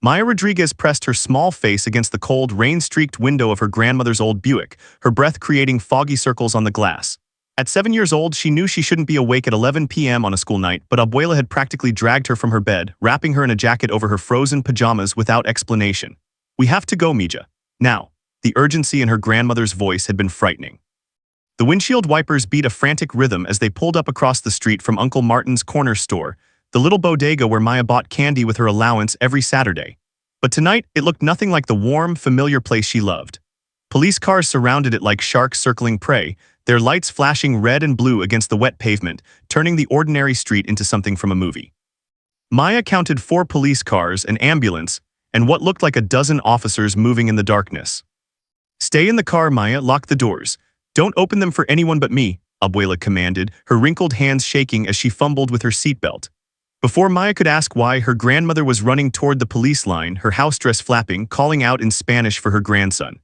Maya Rodriguez pressed her small face against the cold, rain-streaked window of her grandmother's old Buick, her breath creating foggy circles on the glass. At 7 years old, she knew she shouldn't be awake at 11 p.m. on a school night, but Abuela had practically dragged her from her bed, wrapping her in a jacket over her frozen pajamas without explanation. "We have to go, Mija. Now." The urgency in her grandmother's voice had been frightening. The windshield wipers beat a frantic rhythm as they pulled up across the street from Uncle Martin's corner store, the little bodega where Maya bought candy with her allowance every Saturday. But tonight, it looked nothing like the warm, familiar place she loved. Police cars surrounded it like sharks circling prey, their lights flashing red and blue against the wet pavement, turning the ordinary street into something from a movie. Maya counted 4 police cars, an ambulance, and what looked like a dozen officers moving in the darkness. "Stay in the car, Maya, lock the doors. Don't open them for anyone but me," Abuela commanded, her wrinkled hands shaking as she fumbled with her seatbelt. Before Maya could ask why, her grandmother was running toward the police line, her house dress flapping, calling out in Spanish for her grandson.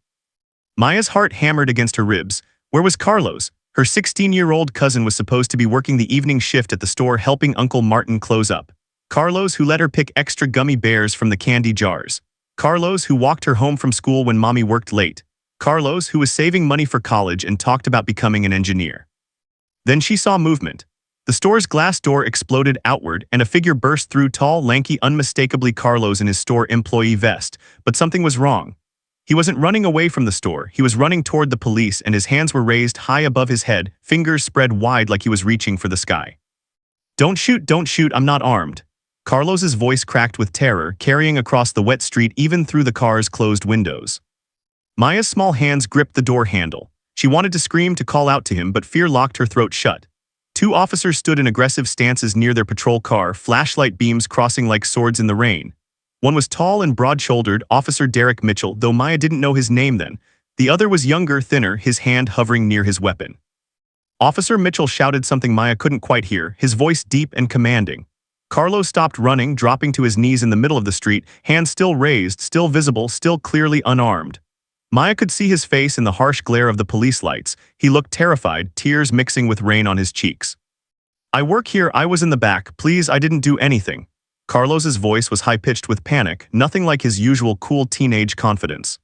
Maya's heart hammered against her ribs. Where was Carlos? Her 16-year-old cousin was supposed to be working the evening shift at the store helping Uncle Martin close up. Carlos, who let her pick extra gummy bears from the candy jars. Carlos, who walked her home from school when Mommy worked late. Carlos, who was saving money for college and talked about becoming an engineer. Then she saw movement. The store's glass door exploded outward and a figure burst through, tall, lanky, unmistakably Carlos in his store employee vest, but something was wrong. He wasn't running away from the store, he was running toward the police and his hands were raised high above his head, fingers spread wide like he was reaching for the sky. Don't shoot, I'm not armed." Carlos's voice cracked with terror, carrying across the wet street even through the car's closed windows. Maya's small hands gripped the door handle. She wanted to scream, to call out to him, but fear locked her throat shut. 2 officers stood in aggressive stances near their patrol car, flashlight beams crossing like swords in the rain. One was tall and broad-shouldered, Officer Derek Mitchell, though Maya didn't know his name then. The other was younger, thinner, his hand hovering near his weapon. Officer Mitchell shouted something Maya couldn't quite hear, his voice deep and commanding. Carlos stopped running, dropping to his knees in the middle of the street, hands still raised, still visible, still clearly unarmed. Maya could see his face in the harsh glare of the police lights. He looked terrified, tears mixing with rain on his cheeks. "I work here, I was in the back, please, I didn't do anything." Carlos's voice was high-pitched with panic, nothing like his usual cool teenage confidence.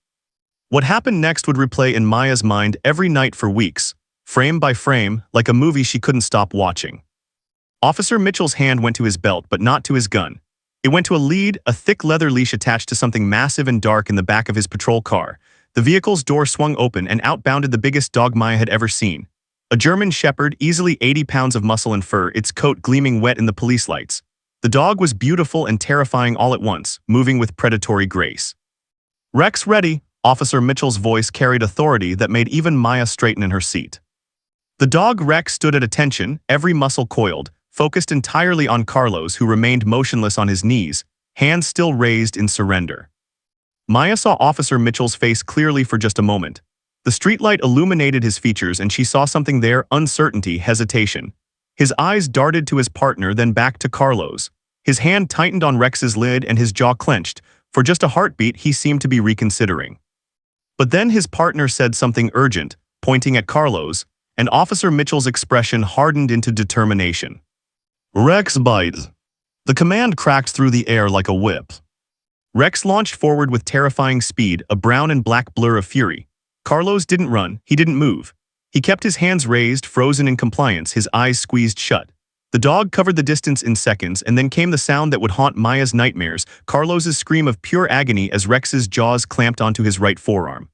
What happened next would replay in Maya's mind every night for weeks, frame by frame, like a movie she couldn't stop watching. Officer Mitchell's hand went to his belt, but not to his gun. It went to a lead, a thick leather leash attached to something massive and dark in the back of his patrol car. The vehicle's door swung open and out bounded the biggest dog Maya had ever seen. A German Shepherd, easily 80 pounds of muscle and fur, its coat gleaming wet in the police lights. The dog was beautiful and terrifying all at once, moving with predatory grace. "Rex, ready," Officer Mitchell's voice carried authority that made even Maya straighten in her seat. The dog Rex stood at attention, every muscle coiled, focused entirely on Carlos, who remained motionless on his knees, hands still raised in surrender. Maya saw Officer Mitchell's face clearly for just a moment. The streetlight illuminated his features and she saw something there, uncertainty, hesitation. His eyes darted to his partner, then back to Carlos. His hand tightened on Rex's lid and his jaw clenched. For just a heartbeat, he seemed to be reconsidering. But then his partner said something urgent, pointing at Carlos, and Officer Mitchell's expression hardened into determination. "Rex, bite." The command cracked through the air like a whip. Rex launched forward with terrifying speed, a brown and black blur of fury. Carlos didn't run, he didn't move. He kept his hands raised, frozen in compliance, his eyes squeezed shut. The dog covered the distance in seconds, and then came the sound that would haunt Maya's nightmares, Carlos's scream of pure agony as Rex's jaws clamped onto his right forearm.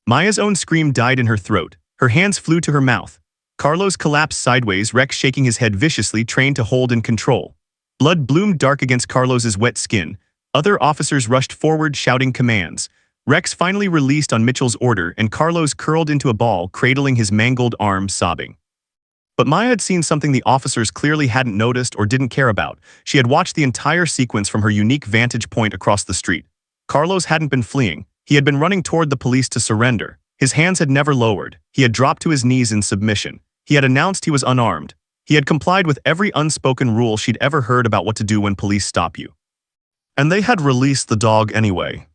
Maya's own scream died in her throat. Her hands flew to her mouth. Carlos collapsed sideways, Rex shaking his head viciously, trained to hold and control. Blood bloomed dark against Carlos's wet skin. Other officers rushed forward, shouting commands. Rex finally released on Mitchell's order, and Carlos curled into a ball, cradling his mangled arm, sobbing. But Maya had seen something the officers clearly hadn't noticed or didn't care about. She had watched the entire sequence from her unique vantage point across the street. Carlos hadn't been fleeing. He had been running toward the police to surrender. His hands had never lowered. He had dropped to his knees in submission. He had announced he was unarmed. He had complied with every unspoken rule she'd ever heard about what to do when police stop you. And they had released the dog anyway.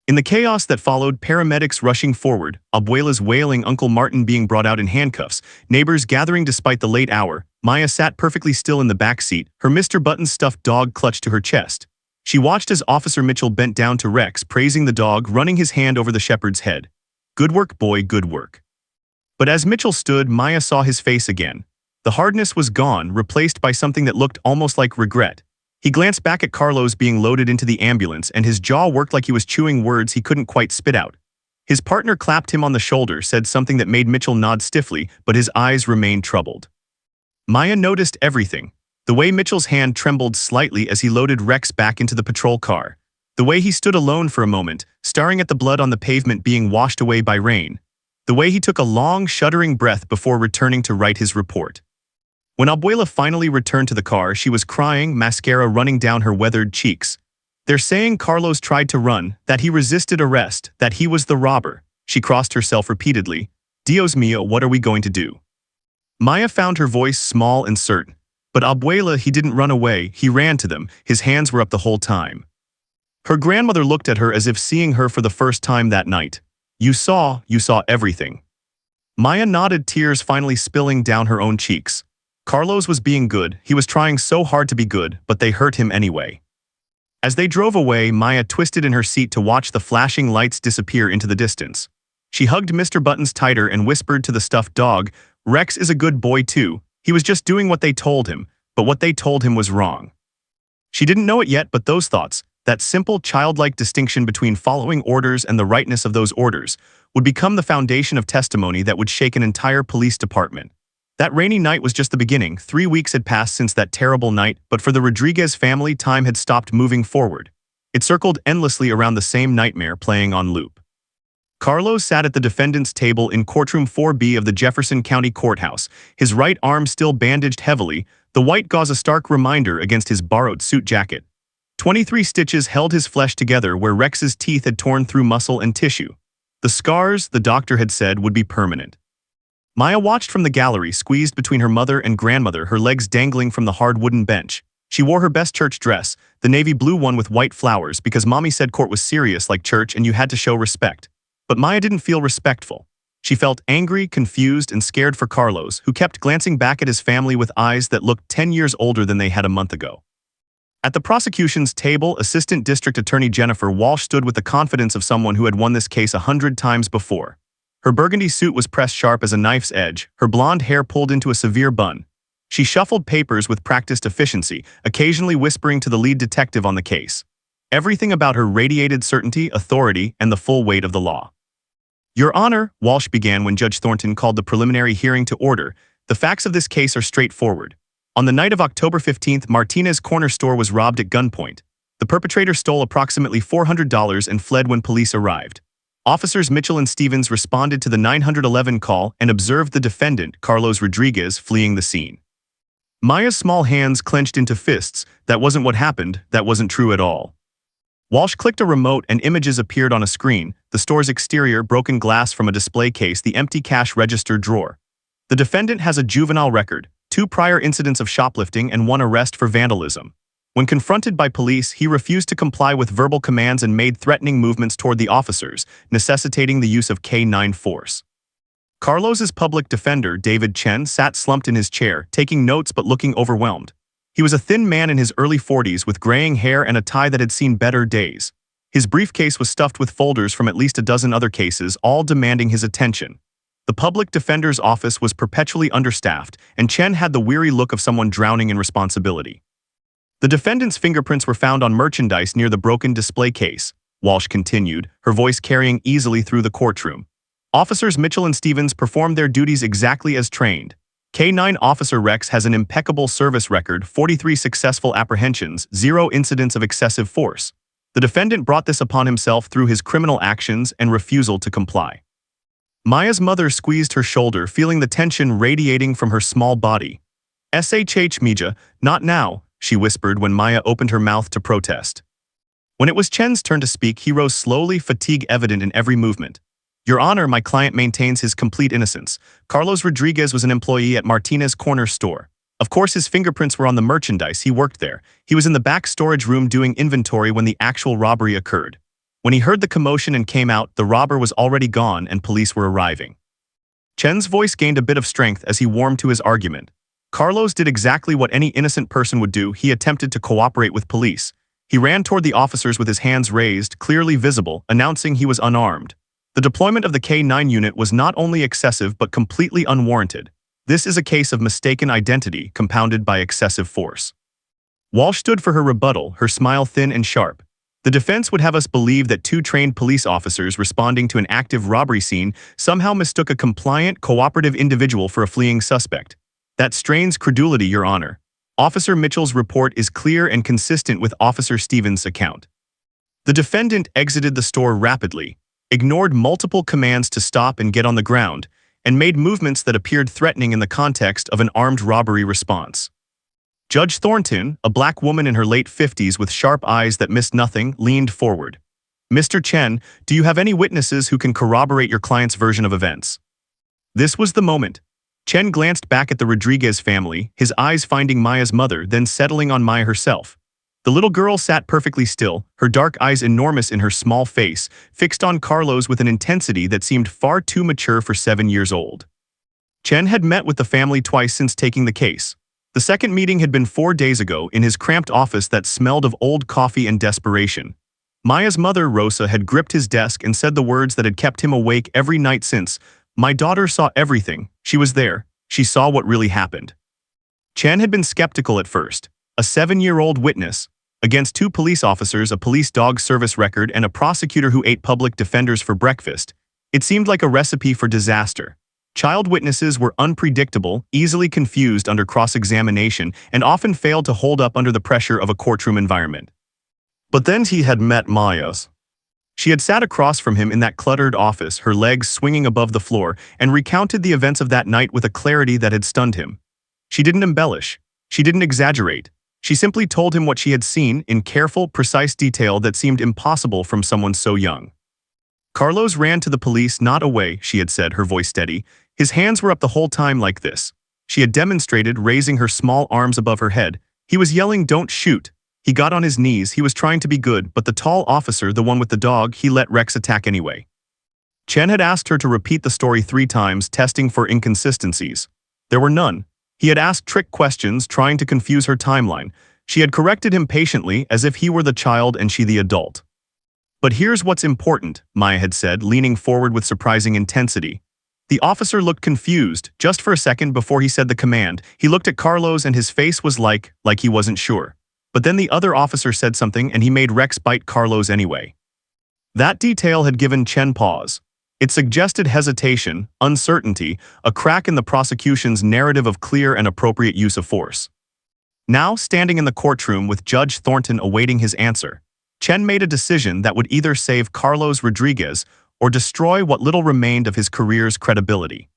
In the chaos that followed, paramedics rushing forward, Abuela's wailing, Uncle Martin being brought out in handcuffs, neighbors gathering despite the late hour, Maya sat perfectly still in the back seat, her Mr. Button stuffed dog clutched to her chest. She watched as Officer Mitchell bent down to Rex, praising the dog, running his hand over the shepherd's head. "Good work, boy, good work." But as Mitchell stood, Maya saw his face again. The hardness was gone, replaced by something that looked almost like regret. He glanced back at Carlos being loaded into the ambulance, and his jaw worked like he was chewing words he couldn't quite spit out. His partner clapped him on the shoulder, said something that made Mitchell nod stiffly, but his eyes remained troubled. Maya noticed everything. The way Mitchell's hand trembled slightly as he loaded Rex back into the patrol car. The way he stood alone for a moment, staring at the blood on the pavement being washed away by rain. The way he took a long, shuddering breath before returning to write his report. When Abuela finally returned to the car, she was crying, mascara running down her weathered cheeks. "They're saying Carlos tried to run, that he resisted arrest, that he was the robber." She crossed herself repeatedly. "Dios mío, what are we going to do?" Maya found her voice small and certain. But Abuela, he didn't run away, he ran to them, his hands were up the whole time. Her grandmother looked at her as if seeing her for the first time that night. You saw everything." Maya nodded, tears finally spilling down her own cheeks. Carlos was being good, he was trying so hard to be good, but they hurt him anyway. As they drove away, Maya twisted in her seat to watch the flashing lights disappear into the distance. She hugged Mr. Buttons tighter and whispered to the stuffed dog, "Rex is a good boy too. He was just doing what they told him, but what they told him was wrong." She didn't know it yet, but those thoughts, that simple childlike distinction between following orders and the rightness of those orders, would become the foundation of testimony that would shake an entire police department. That rainy night was just the beginning. 3 weeks had passed since that terrible night, but for the Rodriguez family, time had stopped moving forward. It circled endlessly around the same nightmare playing on loop. Carlos sat at the defendant's table in courtroom 4B of the Jefferson County Courthouse, his right arm still bandaged heavily, the white gauze a stark reminder against his borrowed suit jacket. 23 stitches held his flesh together where Rex's teeth had torn through muscle and tissue. The scars, the doctor had said, would be permanent. Maya watched from the gallery, squeezed between her mother and grandmother, her legs dangling from the hard wooden bench. She wore her best church dress, the navy blue one with white flowers, because Mommy said court was serious like church and you had to show respect. But Maya didn't feel respectful. She felt angry, confused, and scared for Carlos, who kept glancing back at his family with eyes that looked 10 years older than they had a month ago. At the prosecution's table, Assistant District Attorney Jennifer Walsh stood with the confidence of someone who had won this case 100 times before. Her burgundy suit was pressed sharp as a knife's edge, her blonde hair pulled into a severe bun. She shuffled papers with practiced efficiency, occasionally whispering to the lead detective on the case. Everything about her radiated certainty, authority, and the full weight of the law. "Your Honor," Walsh began when Judge Thornton called the preliminary hearing to order, "the facts of this case are straightforward. On the night of October 15th, Martinez Corner Store was robbed at gunpoint. The perpetrator stole approximately $400 and fled when police arrived. Officers Mitchell and Stevens responded to the 911 call and observed the defendant, Carlos Rodriguez, fleeing the scene." Maya's small hands clenched into fists. That wasn't what happened, that wasn't true at all. Walsh clicked a remote and images appeared on a screen, the store's exterior, broken glass from a display case, the empty cash register drawer. The defendant has a juvenile record, 2 prior incidents of shoplifting and 1 arrest for vandalism. When confronted by police, he refused to comply with verbal commands and made threatening movements toward the officers, necessitating the use of K-9 force. Carlos's public defender, David Chen, sat slumped in his chair, taking notes but looking overwhelmed. He was a thin man in his early 40s with graying hair and a tie that had seen better days. His briefcase was stuffed with folders from at least a dozen other cases, all demanding his attention. The public defender's office was perpetually understaffed, and Chen had the weary look of someone drowning in responsibility. The defendant's fingerprints were found on merchandise near the broken display case, Walsh continued, her voice carrying easily through the courtroom. Officers Mitchell and Stevens performed their duties exactly as trained. K-9 Officer Rex has an impeccable service record, 43 successful apprehensions, 0 incidents of excessive force. The defendant brought this upon himself through his criminal actions and refusal to comply. Maya's mother squeezed her shoulder, feeling the tension radiating from her small body. "Shh, Mija, not now," she whispered when Maya opened her mouth to protest. When it was Chen's turn to speak, he rose slowly, fatigue evident in every movement. "Your Honor, my client maintains his complete innocence. Carlos Rodriguez was an employee at Martinez Corner Store. Of course, his fingerprints were on the merchandise, he worked there. He was in the back storage room doing inventory when the actual robbery occurred. When he heard the commotion and came out, the robber was already gone and police were arriving." Chen's voice gained a bit of strength as he warmed to his argument. Carlos did exactly what any innocent person would do. He attempted to cooperate with police. He ran toward the officers with his hands raised, clearly visible, announcing he was unarmed. The deployment of the K-9 unit was not only excessive but completely unwarranted. This is a case of mistaken identity compounded by excessive force. Walsh stood for her rebuttal, her smile thin and sharp. The defense would have us believe that two trained police officers responding to an active robbery scene somehow mistook a compliant, cooperative individual for a fleeing suspect. That strains credulity, Your Honor. Officer Mitchell's report is clear and consistent with Officer Stevens' account. The defendant exited the store rapidly, ignored multiple commands to stop and get on the ground, and made movements that appeared threatening in the context of an armed robbery response. Judge Thornton, a black woman in her late 50s with sharp eyes that missed nothing, leaned forward. Mr. Chen, do you have any witnesses who can corroborate your client's version of events? This was the moment. Chen glanced back at the Rodriguez family, his eyes finding Maya's mother, then settling on Maya herself. The little girl sat perfectly still, her dark eyes enormous in her small face, fixed on Carlos with an intensity that seemed far too mature for 7 years old. Chen had met with the family twice since taking the case. The second meeting had been 4 days ago in his cramped office that smelled of old coffee and desperation. Maya's mother, Rosa, had gripped his desk and said the words that had kept him awake every night since. My daughter saw everything. She was there. She saw what really happened. Chen had been skeptical at first. A 7-year-old witness, against 2 police officers, a police dog service record, and a prosecutor who ate public defenders for breakfast. It seemed like a recipe for disaster. Child witnesses were unpredictable, easily confused under cross-examination, and often failed to hold up under the pressure of a courtroom environment. But then he had met Maya's. She had sat across from him in that cluttered office, her legs swinging above the floor, and recounted the events of that night with a clarity that had stunned him. She didn't embellish. She didn't exaggerate. She simply told him what she had seen in careful, precise detail that seemed impossible from someone so young. Carlos ran to the police, not away, she had said, her voice steady. His hands were up the whole time like this. She had demonstrated, raising her small arms above her head. He was yelling, "Don't shoot." He got on his knees, he was trying to be good, but the tall officer, the one with the dog, he let Rex attack anyway. Chen had asked her to repeat the story 3 times, testing for inconsistencies. There were none. He had asked trick questions, trying to confuse her timeline. She had corrected him patiently, as if he were the child and she the adult. But here's what's important, Maya had said, leaning forward with surprising intensity. The officer looked confused, just for a second before he said the command. He looked at Carlos and his face was like he wasn't sure. But then the other officer said something and he made Rex bite Carlos anyway. That detail had given Chen pause. It suggested hesitation, uncertainty, a crack in the prosecution's narrative of clear and appropriate use of force. Now, standing in the courtroom with Judge Thornton awaiting his answer, Chen made a decision that would either save Carlos Rodriguez or destroy what little remained of his career's credibility.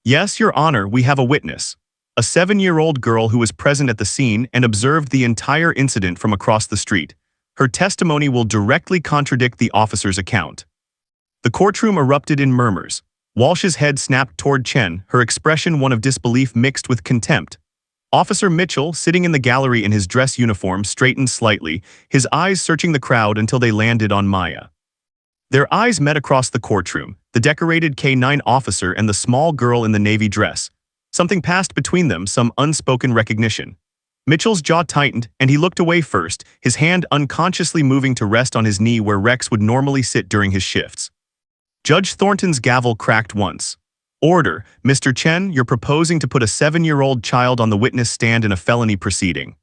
Yes, Your Honor, we have a witness. A 7-year-old girl who was present at the scene and observed the entire incident from across the street. Her testimony will directly contradict the officer's account. The courtroom erupted in murmurs. Walsh's head snapped toward Chen, her expression one of disbelief mixed with contempt. Officer Mitchell, sitting in the gallery in his dress uniform, straightened slightly, his eyes searching the crowd until they landed on Maya. Their eyes met across the courtroom, the decorated K-9 officer and the small girl in the navy dress. Something passed between them, some unspoken recognition. Mitchell's jaw tightened, and he looked away first, his hand unconsciously moving to rest on his knee where Rex would normally sit during his shifts. Judge Thornton's gavel cracked once. Order, Mr. Chen, you're proposing to put a 7-year-old child on the witness stand in a felony proceeding.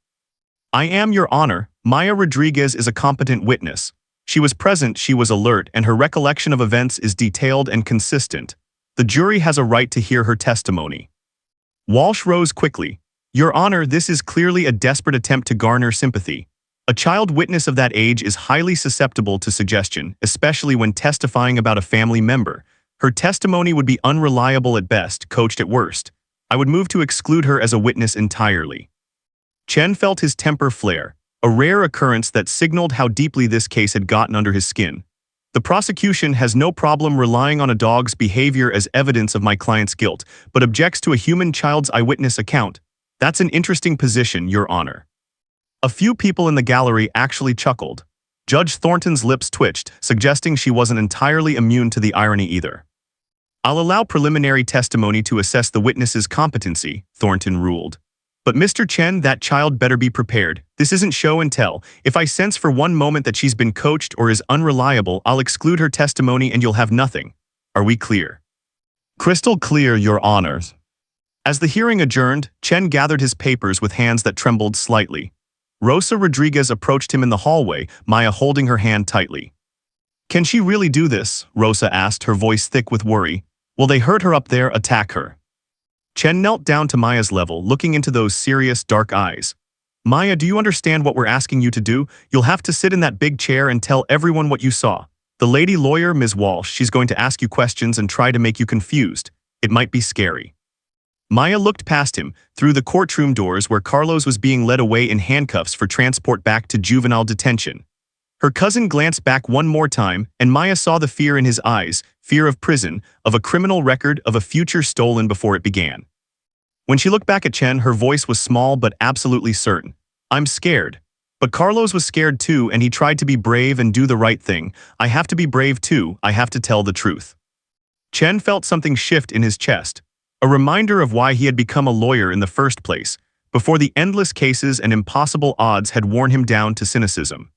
I am, Your Honor. Maya Rodriguez is a competent witness. She was present, she was alert, and her recollection of events is detailed and consistent. The jury has a right to hear her testimony. Walsh rose quickly. Your Honor, this is clearly a desperate attempt to garner sympathy. A child witness of that age is highly susceptible to suggestion, especially when testifying about a family member. Her testimony would be unreliable at best, coached at worst. I would move to exclude her as a witness entirely. Chen felt his temper flare, a rare occurrence that signaled how deeply this case had gotten under his skin. The prosecution has no problem relying on a dog's behavior as evidence of my client's guilt, but objects to a human child's eyewitness account. That's an interesting position, Your Honor. A few people in the gallery actually chuckled. Judge Thornton's lips twitched, suggesting she wasn't entirely immune to the irony either. I'll allow preliminary testimony to assess the witness's competency, Thornton ruled. But Mr. Chen, that child better be prepared. This isn't show and tell. If I sense for one moment that she's been coached or is unreliable, I'll exclude her testimony and you'll have nothing. Are we clear? Crystal clear, Your Honors. As the hearing adjourned, Chen gathered his papers with hands that trembled slightly. Rosa Rodriguez approached him in the hallway, Maya holding her hand tightly. Can she really do this? Rosa asked, her voice thick with worry. Will they hurt her up there, attack her? Chen knelt down to Maya's level, looking into those serious, dark eyes. Maya, do you understand what we're asking you to do? You'll have to sit in that big chair and tell everyone what you saw. The lady lawyer, Ms. Walsh, she's going to ask you questions and try to make you confused. It might be scary. Maya looked past him, through the courtroom doors where Carlos was being led away in handcuffs for transport back to juvenile detention. Her cousin glanced back one more time, and Maya saw the fear in his eyes, fear of prison, of a criminal record, of a future stolen before it began. When she looked back at Chen, her voice was small but absolutely certain. I'm scared. But Carlos was scared too, and he tried to be brave and do the right thing. I have to be brave too, I have to tell the truth. Chen felt something shift in his chest, a reminder of why he had become a lawyer in the first place, before the endless cases and impossible odds had worn him down to cynicism.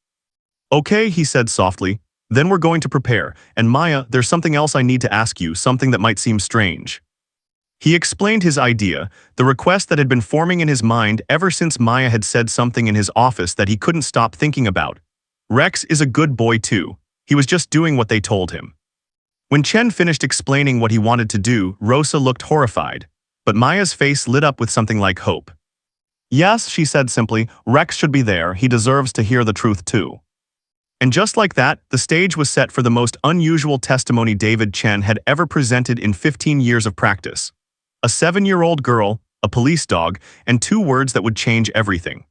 Okay, he said softly, then we're going to prepare, and Maya, there's something else I need to ask you, something that might seem strange. He explained his idea, the request that had been forming in his mind ever since Maya had said something in his office that he couldn't stop thinking about. Rex is a good boy too. He was just doing what they told him. When Chen finished explaining what he wanted to do, Rosa looked horrified, but Maya's face lit up with something like hope. Yes, she said simply, Rex should be there, he deserves to hear the truth too. And just like that, the stage was set for the most unusual testimony David Chen had ever presented in 15 years of practice. A 7-year-old girl, a police dog, and 2 words that would change everything.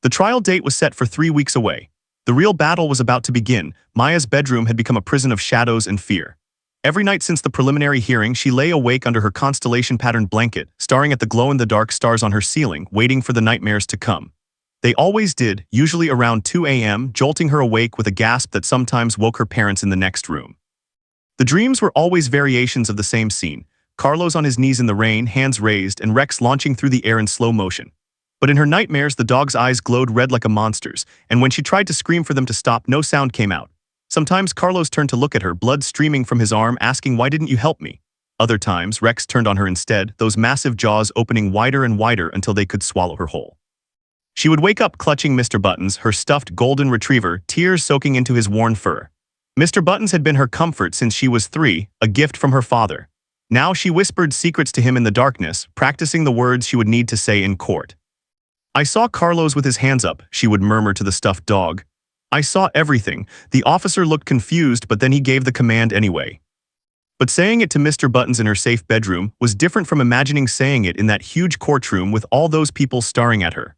The trial date was set for 3 weeks away. The real battle was about to begin. Maya's bedroom had become a prison of shadows and fear. Every night since the preliminary hearing, she lay awake under her constellation-patterned blanket, staring at the glow-in-the-dark stars on her ceiling, waiting for the nightmares to come. They always did, usually around 2 a.m., jolting her awake with a gasp that sometimes woke her parents in the next room. The dreams were always variations of the same scene, Carlos on his knees in the rain, hands raised, and Rex launching through the air in slow motion. But in her nightmares, the dog's eyes glowed red like a monster's, and when she tried to scream for them to stop, no sound came out. Sometimes Carlos turned to look at her, blood streaming from his arm, asking, "Why didn't you help me?" Other times, Rex turned on her instead, those massive jaws opening wider and wider until they could swallow her whole. She would wake up clutching Mr. Buttons, her stuffed golden retriever, tears soaking into his worn fur. Mr. Buttons had been her comfort since she was 3, a gift from her father. Now she whispered secrets to him in the darkness, practicing the words she would need to say in court. I saw Carlos with his hands up, she would murmur to the stuffed dog. I saw everything. The officer looked confused, but then he gave the command anyway. But saying it to Mr. Buttons in her safe bedroom was different from imagining saying it in that huge courtroom with all those people staring at her.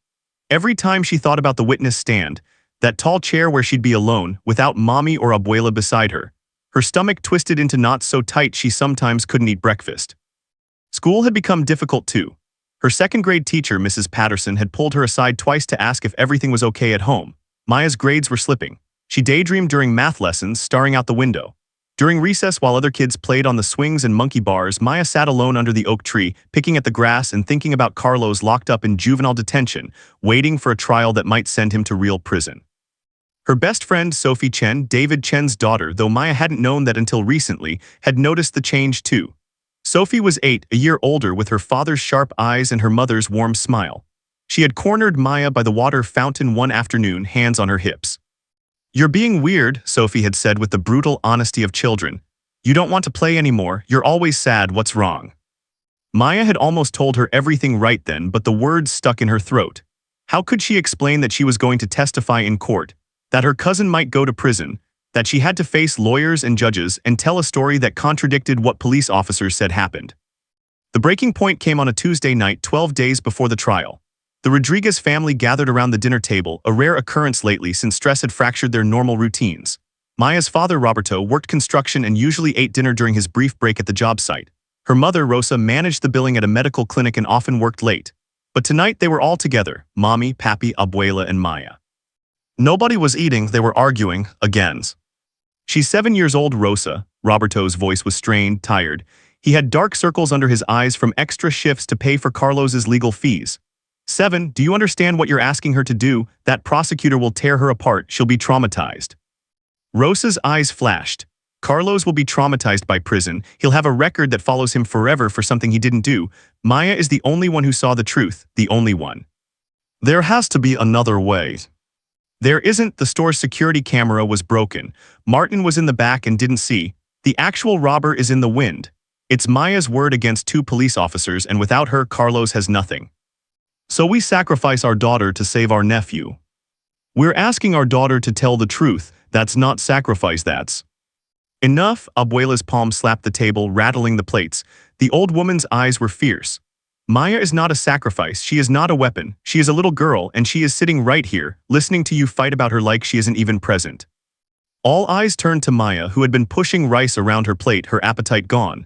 Every time she thought about the witness stand, that tall chair where she'd be alone, without mommy or abuela beside her, her stomach twisted into knots so tight she sometimes couldn't eat breakfast. School had become difficult too. Her second-grade teacher, Mrs. Patterson, had pulled her aside twice to ask if everything was okay at home. Maya's grades were slipping. She daydreamed during math lessons, staring out the window. During recess, while other kids played on the swings and monkey bars, Maya sat alone under the oak tree, picking at the grass and thinking about Carlos locked up in juvenile detention, waiting for a trial that might send him to real prison. Her best friend, Sophie Chen, David Chen's daughter, though Maya hadn't known that until recently, had noticed the change too. Sophie was 8, a year older, with her father's sharp eyes and her mother's warm smile. She had cornered Maya by the water fountain one afternoon, hands on her hips. You're being weird, Sophie had said with the brutal honesty of children. You don't want to play anymore, you're always sad, what's wrong? Maya had almost told her everything right then, but the words stuck in her throat. How could she explain that she was going to testify in court, that her cousin might go to prison, that she had to face lawyers and judges and tell a story that contradicted what police officers said happened? The breaking point came on a Tuesday night, 12 days before the trial. The Rodriguez family gathered around the dinner table, a rare occurrence lately since stress had fractured their normal routines. Maya's father, Roberto, worked construction and usually ate dinner during his brief break at the job site. Her mother, Rosa, managed the billing at a medical clinic and often worked late. But tonight they were all together, Mommy, Papi, Abuela, and Maya. Nobody was eating, they were arguing, again. She's 7 years old, Rosa. Roberto's voice was strained, tired. He had dark circles under his eyes from extra shifts to pay for Carlos's legal fees. 7. Do you understand what you're asking her to do? That prosecutor will tear her apart. She'll be traumatized. Rosa's eyes flashed. Carlos will be traumatized by prison. He'll have a record that follows him forever for something he didn't do. Maya is the only one who saw the truth, the only one. There has to be another way. There isn't. The store's security camera was broken. Martin was in the back and didn't see. The actual robber is in the wind. It's Maya's word against 2 police officers, and without her, Carlos has nothing. So we sacrifice our daughter to save our nephew. We're asking our daughter to tell the truth. That's not sacrifice, that's enough. Abuela's palm slapped the table, rattling the plates. The old woman's eyes were fierce. Maya is not a sacrifice. She is not a weapon. She is a little girl, and she is sitting right here, listening to you fight about her like she isn't even present. All eyes turned to Maya, who had been pushing rice around her plate, her appetite gone.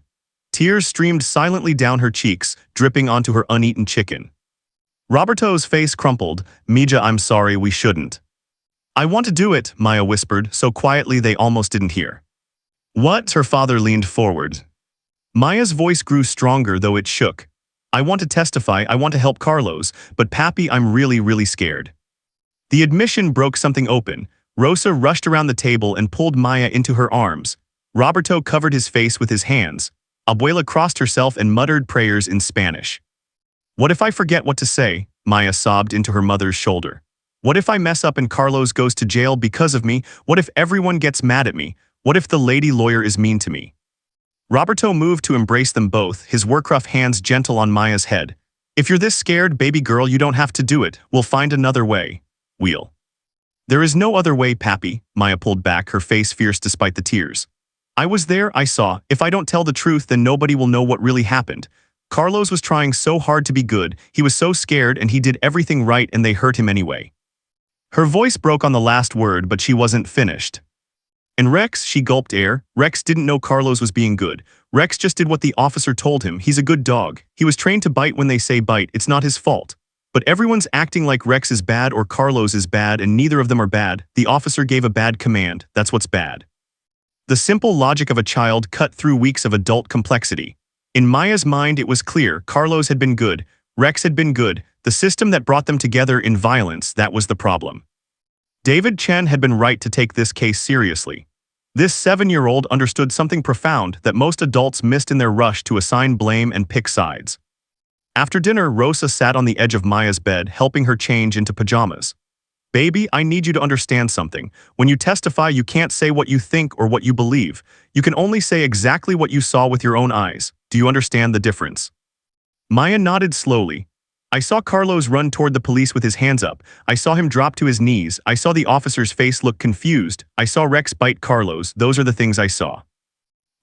Tears streamed silently down her cheeks, dripping onto her uneaten chicken. Roberto's face crumpled. Mija, I'm sorry, we shouldn't. I want to do it, Maya whispered, so quietly they almost didn't hear. What? Her father leaned forward. Maya's voice grew stronger, though it shook. I want to testify, I want to help Carlos, but Papi, I'm really scared. The admission broke something open. Rosa rushed around the table and pulled Maya into her arms. Roberto covered his face with his hands. Abuela crossed herself and muttered prayers in Spanish. What if I forget what to say? Maya sobbed into her mother's shoulder. What if I mess up and Carlos goes to jail because of me? What if everyone gets mad at me? What if the lady lawyer is mean to me? Roberto moved to embrace them both, his work-rough hands gentle on Maya's head. If you're this scared, baby girl, you don't have to do it. We'll find another way. There is no other way, Papi. Maya pulled back, her face fierce despite the tears. I was there, I saw. If I don't tell the truth, then nobody will know what really happened. Carlos was trying so hard to be good, he was so scared, and he did everything right, and they hurt him anyway. Her voice broke on the last word, but she wasn't finished. And Rex, she gulped air. Rex didn't know Carlos was being good. Rex just did what the officer told him. He's a good dog. He was trained to bite when they say bite. It's not his fault. But everyone's acting like Rex is bad or Carlos is bad, and neither of them are bad. The officer gave a bad command. That's what's bad. The simple logic of a child cut through weeks of adult complexity. In Maya's mind, it was clear. Carlos had been good. Rex had been good. The system that brought them together in violence, that was the problem. David Chen had been right to take this case seriously. This 7-year-old understood something profound that most adults missed in their rush to assign blame and pick sides. After dinner, Rosa sat on the edge of Maya's bed, helping her change into pajamas. Baby, I need you to understand something. When you testify, you can't say what you think or what you believe. You can only say exactly what you saw with your own eyes. Do you understand the difference? Maya nodded slowly. I saw Carlos run toward the police with his hands up. I saw him drop to his knees. I saw the officer's face look confused. I saw Rex bite Carlos. Those are the things I saw.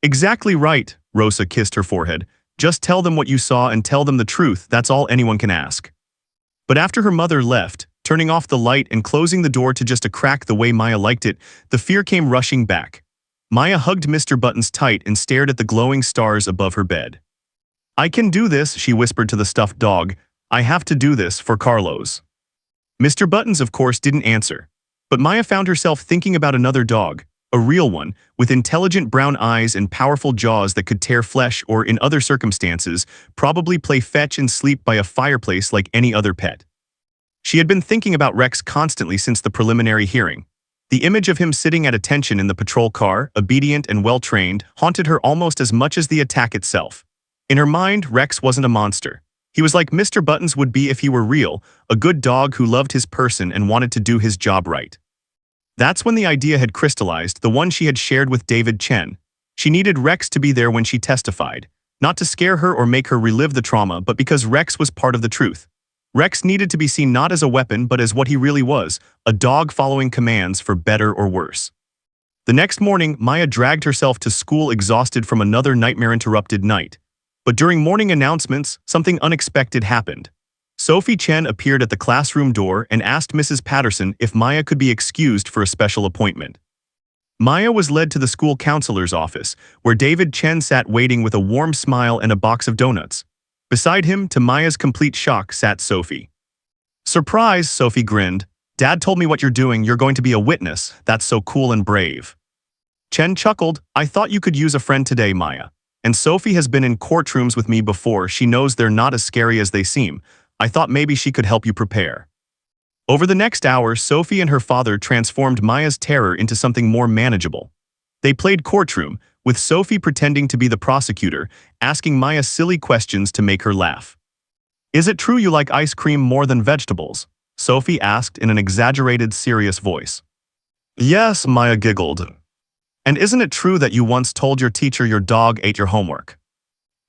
Exactly right, Rosa kissed her forehead. Just tell them what you saw and tell them the truth. That's all anyone can ask. But after her mother left, turning off the light and closing the door to just a crack the way Maya liked it, the fear came rushing back. Maya hugged Mr. Buttons tight and stared at the glowing stars above her bed. I can do this, she whispered to the stuffed dog. I have to do this for Carlos. Mr. Buttons, of course, didn't answer. But Maya found herself thinking about another dog, a real one, with intelligent brown eyes and powerful jaws that could tear flesh or, in other circumstances, probably play fetch and sleep by a fireplace like any other pet. She had been thinking about Rex constantly since the preliminary hearing. The image of him sitting at attention in the patrol car, obedient and well-trained, haunted her almost as much as the attack itself. In her mind, Rex wasn't a monster. He was like Mr. Buttons would be if he were real, a good dog who loved his person and wanted to do his job right. That's when the idea had crystallized, the one she had shared with David Chen. She needed Rex to be there when she testified, not to scare her or make her relive the trauma, but because Rex was part of the truth. Rex needed to be seen not as a weapon, but as what he really was, a dog following commands for better or worse. The next morning, Maya dragged herself to school exhausted from another nightmare-interrupted night. But during morning announcements, something unexpected happened. Sophie Chen appeared at the classroom door and asked Mrs. Patterson if Maya could be excused for a special appointment. Maya was led to the school counselor's office, where David Chen sat waiting with a warm smile and a box of donuts. Beside him, to Maya's complete shock, sat Sophie. Surprise, Sophie grinned. Dad told me what you're doing. You're going to be a witness. That's so cool and brave. Chen chuckled. I thought you could use a friend today, Maya. And Sophie has been in courtrooms with me before. She knows they're not as scary as they seem. I thought maybe she could help you prepare." Over the next hour, Sophie and her father transformed Maya's terror into something more manageable. They played courtroom, with Sophie pretending to be the prosecutor, asking Maya silly questions to make her laugh. "Is it true you like ice cream more than vegetables?" Sophie asked in an exaggerated, serious voice. "Yes," Maya giggled. "And isn't it true that you once told your teacher your dog ate your homework?"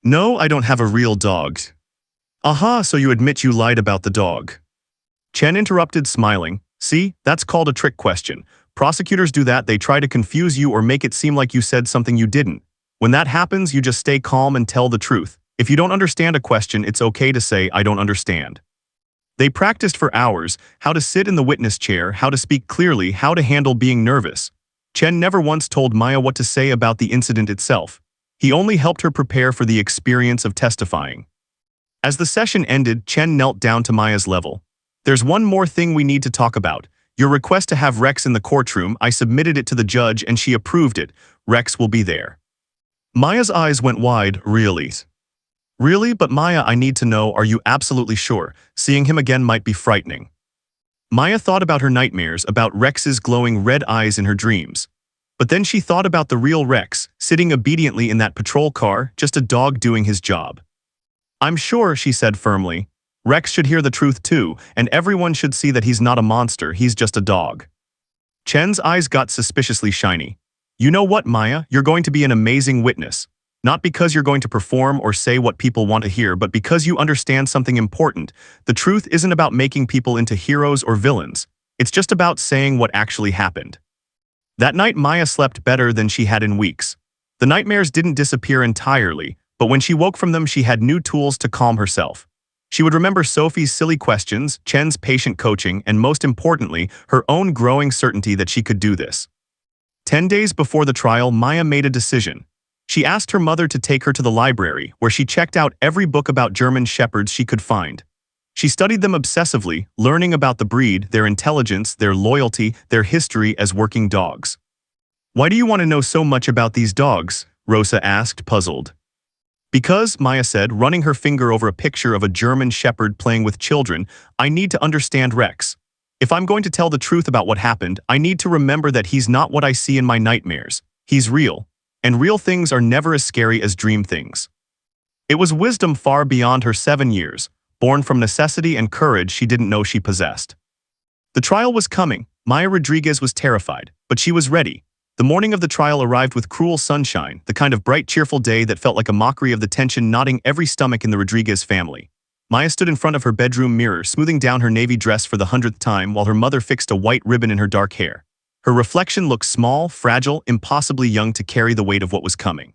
"No, I don't have a real dog." "Aha, so you admit you lied about the dog." Chen interrupted, smiling. "See, that's called a trick question. Prosecutors do that, they try to confuse you or make it seem like you said something you didn't. When that happens, you just stay calm and tell the truth. If you don't understand a question, it's okay to say, 'I don't understand.'" They practiced for hours, how to sit in the witness chair, how to speak clearly, how to handle being nervous. Chen never once told Maya what to say about the incident itself. He only helped her prepare for the experience of testifying. As the session ended, Chen knelt down to Maya's level. "There's one more thing we need to talk about. Your request to have Rex in the courtroom, I submitted it to the judge and she approved it. Rex will be there." Maya's eyes went wide. "Really? Really? But Maya, I need to know, are you absolutely sure? Seeing him again might be frightening." Maya thought about her nightmares, about Rex's glowing red eyes in her dreams. But then she thought about the real Rex, sitting obediently in that patrol car, just a dog doing his job. "I'm sure," she said firmly. "Rex should hear the truth too, and everyone should see that he's not a monster, he's just a dog." Chen's eyes got suspiciously shiny. "You know what, Maya? You're going to be an amazing witness. Not because you're going to perform or say what people want to hear, but because you understand something important. The truth isn't about making people into heroes or villains. It's just about saying what actually happened." That night, Maya slept better than she had in weeks. The nightmares didn't disappear entirely, but when she woke from them, she had new tools to calm herself. She would remember Sophie's silly questions, Chen's patient coaching, and most importantly, her own growing certainty that she could do this. 10 days before the trial, Maya made a decision. She asked her mother to take her to the library, where she checked out every book about German shepherds she could find. She studied them obsessively, learning about the breed, their intelligence, their loyalty, their history as working dogs. "Why do you want to know so much about these dogs?" Rosa asked, puzzled. "Because," Maya said, running her finger over a picture of a German shepherd playing with children, "I need to understand Rex. If I'm going to tell the truth about what happened, I need to remember that he's not what I see in my nightmares. He's real. And real things are never as scary as dream things." It was wisdom far beyond her 7 years, born from necessity and courage she didn't know she possessed. The trial was coming. Maya Rodriguez was terrified, but she was ready. The morning of the trial arrived with cruel sunshine, the kind of bright, cheerful day that felt like a mockery of the tension knotting every stomach in the Rodriguez family. Maya stood in front of her bedroom mirror, smoothing down her navy dress for the 100th time while her mother fixed a white ribbon in her dark hair. Her reflection looked small, fragile, impossibly young to carry the weight of what was coming.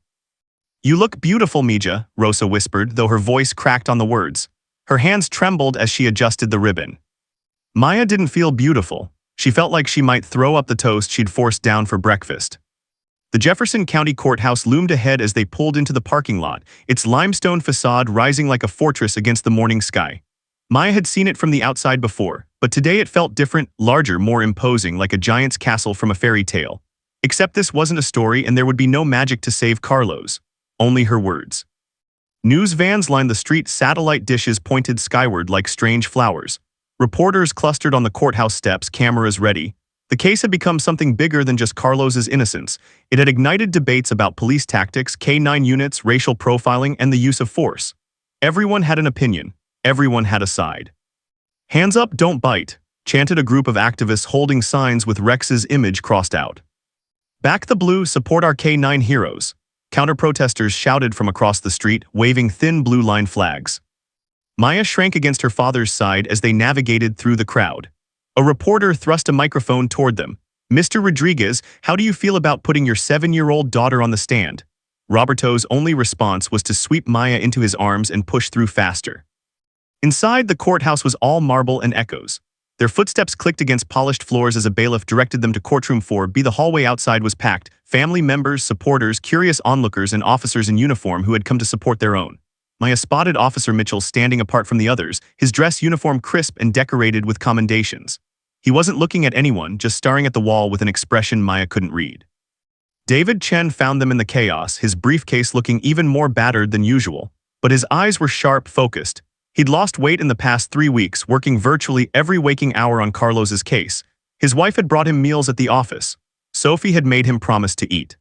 "You look beautiful, Mija," Rosa whispered, though her voice cracked on the words. Her hands trembled as she adjusted the ribbon. Maya didn't feel beautiful. She felt like she might throw up the toast she'd forced down for breakfast. The Jefferson County Courthouse loomed ahead as they pulled into the parking lot, its limestone facade rising like a fortress against the morning sky. Maya had seen it from the outside before, but today it felt different, larger, more imposing, like a giant's castle from a fairy tale. Except this wasn't a story and there would be no magic to save Carlos. Only her words. News vans lined the street, satellite dishes pointed skyward like strange flowers. Reporters clustered on the courthouse steps, cameras ready. The case had become something bigger than just Carlos's innocence. It had ignited debates about police tactics, K-9 units, racial profiling, and the use of force. Everyone had an opinion. Everyone had a side. "Hands up, don't bite," chanted a group of activists holding signs with Rex's image crossed out. "Back the blue, support our K-9 heroes," counter-protesters shouted from across the street, waving thin blue-line flags. Maya shrank against her father's side as they navigated through the crowd. A reporter thrust a microphone toward them. "Mr. Rodriguez, how do you feel about putting your 7-year-old daughter on the stand?" Roberto's only response was to sweep Maya into his arms and push through faster. Inside, the courthouse was all marble and echoes. Their footsteps clicked against polished floors as a bailiff directed them to courtroom 4B. The hallway outside was packed. Family members, supporters, curious onlookers, and officers in uniform who had come to support their own. Maya spotted Officer Mitchell standing apart from the others, his dress uniform crisp and decorated with commendations. He wasn't looking at anyone, just staring at the wall with an expression Maya couldn't read. David Chen found them in the chaos, his briefcase looking even more battered than usual, but his eyes were sharp, focused. He'd lost weight in the past 3 weeks, working virtually every waking hour on Carlos's case. His wife had brought him meals at the office. Sophie had made him promise to eat.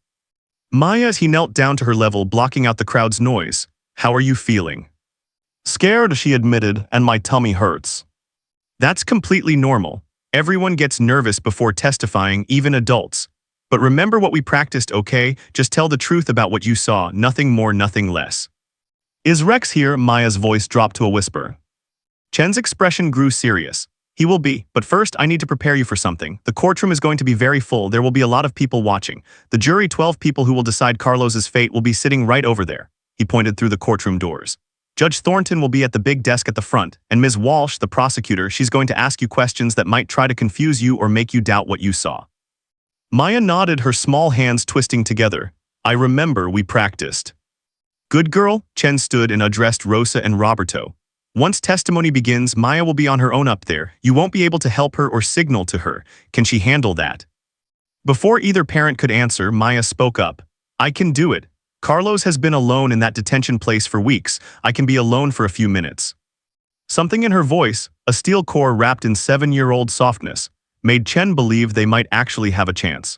Maya, as he knelt down to her level, blocking out the crowd's noise. "How are you feeling?" "Scared," she admitted, "and my tummy hurts." That's completely normal. Everyone gets nervous before testifying, even adults. But remember what we practiced, okay? Just tell the truth about what you saw, nothing more, nothing less. "Is Rex here?" Maya's voice dropped to a whisper. Chen's expression grew serious. "He will be, but first I need to prepare you for something. The courtroom is going to be very full. There will be a lot of people watching. The jury, 12 people who will decide Carlos's fate, will be sitting right over there." He pointed through the courtroom doors. "Judge Thornton will be at the big desk at the front, and Ms. Walsh, the prosecutor, she's going to ask you questions that might try to confuse you or make you doubt what you saw." Maya nodded, her small hands twisting together. "I remember we practiced." "Good girl," Chen stood and addressed Rosa and Roberto. "Once testimony begins, Maya will be on her own up there. You won't be able to help her or signal to her. Can she handle that?" Before either parent could answer, Maya spoke up. "I can do it. Carlos has been alone in that detention place for weeks. I can be alone for a few minutes." Something in her voice, a steel core wrapped in 7-year-old softness, made Chen believe they might actually have a chance.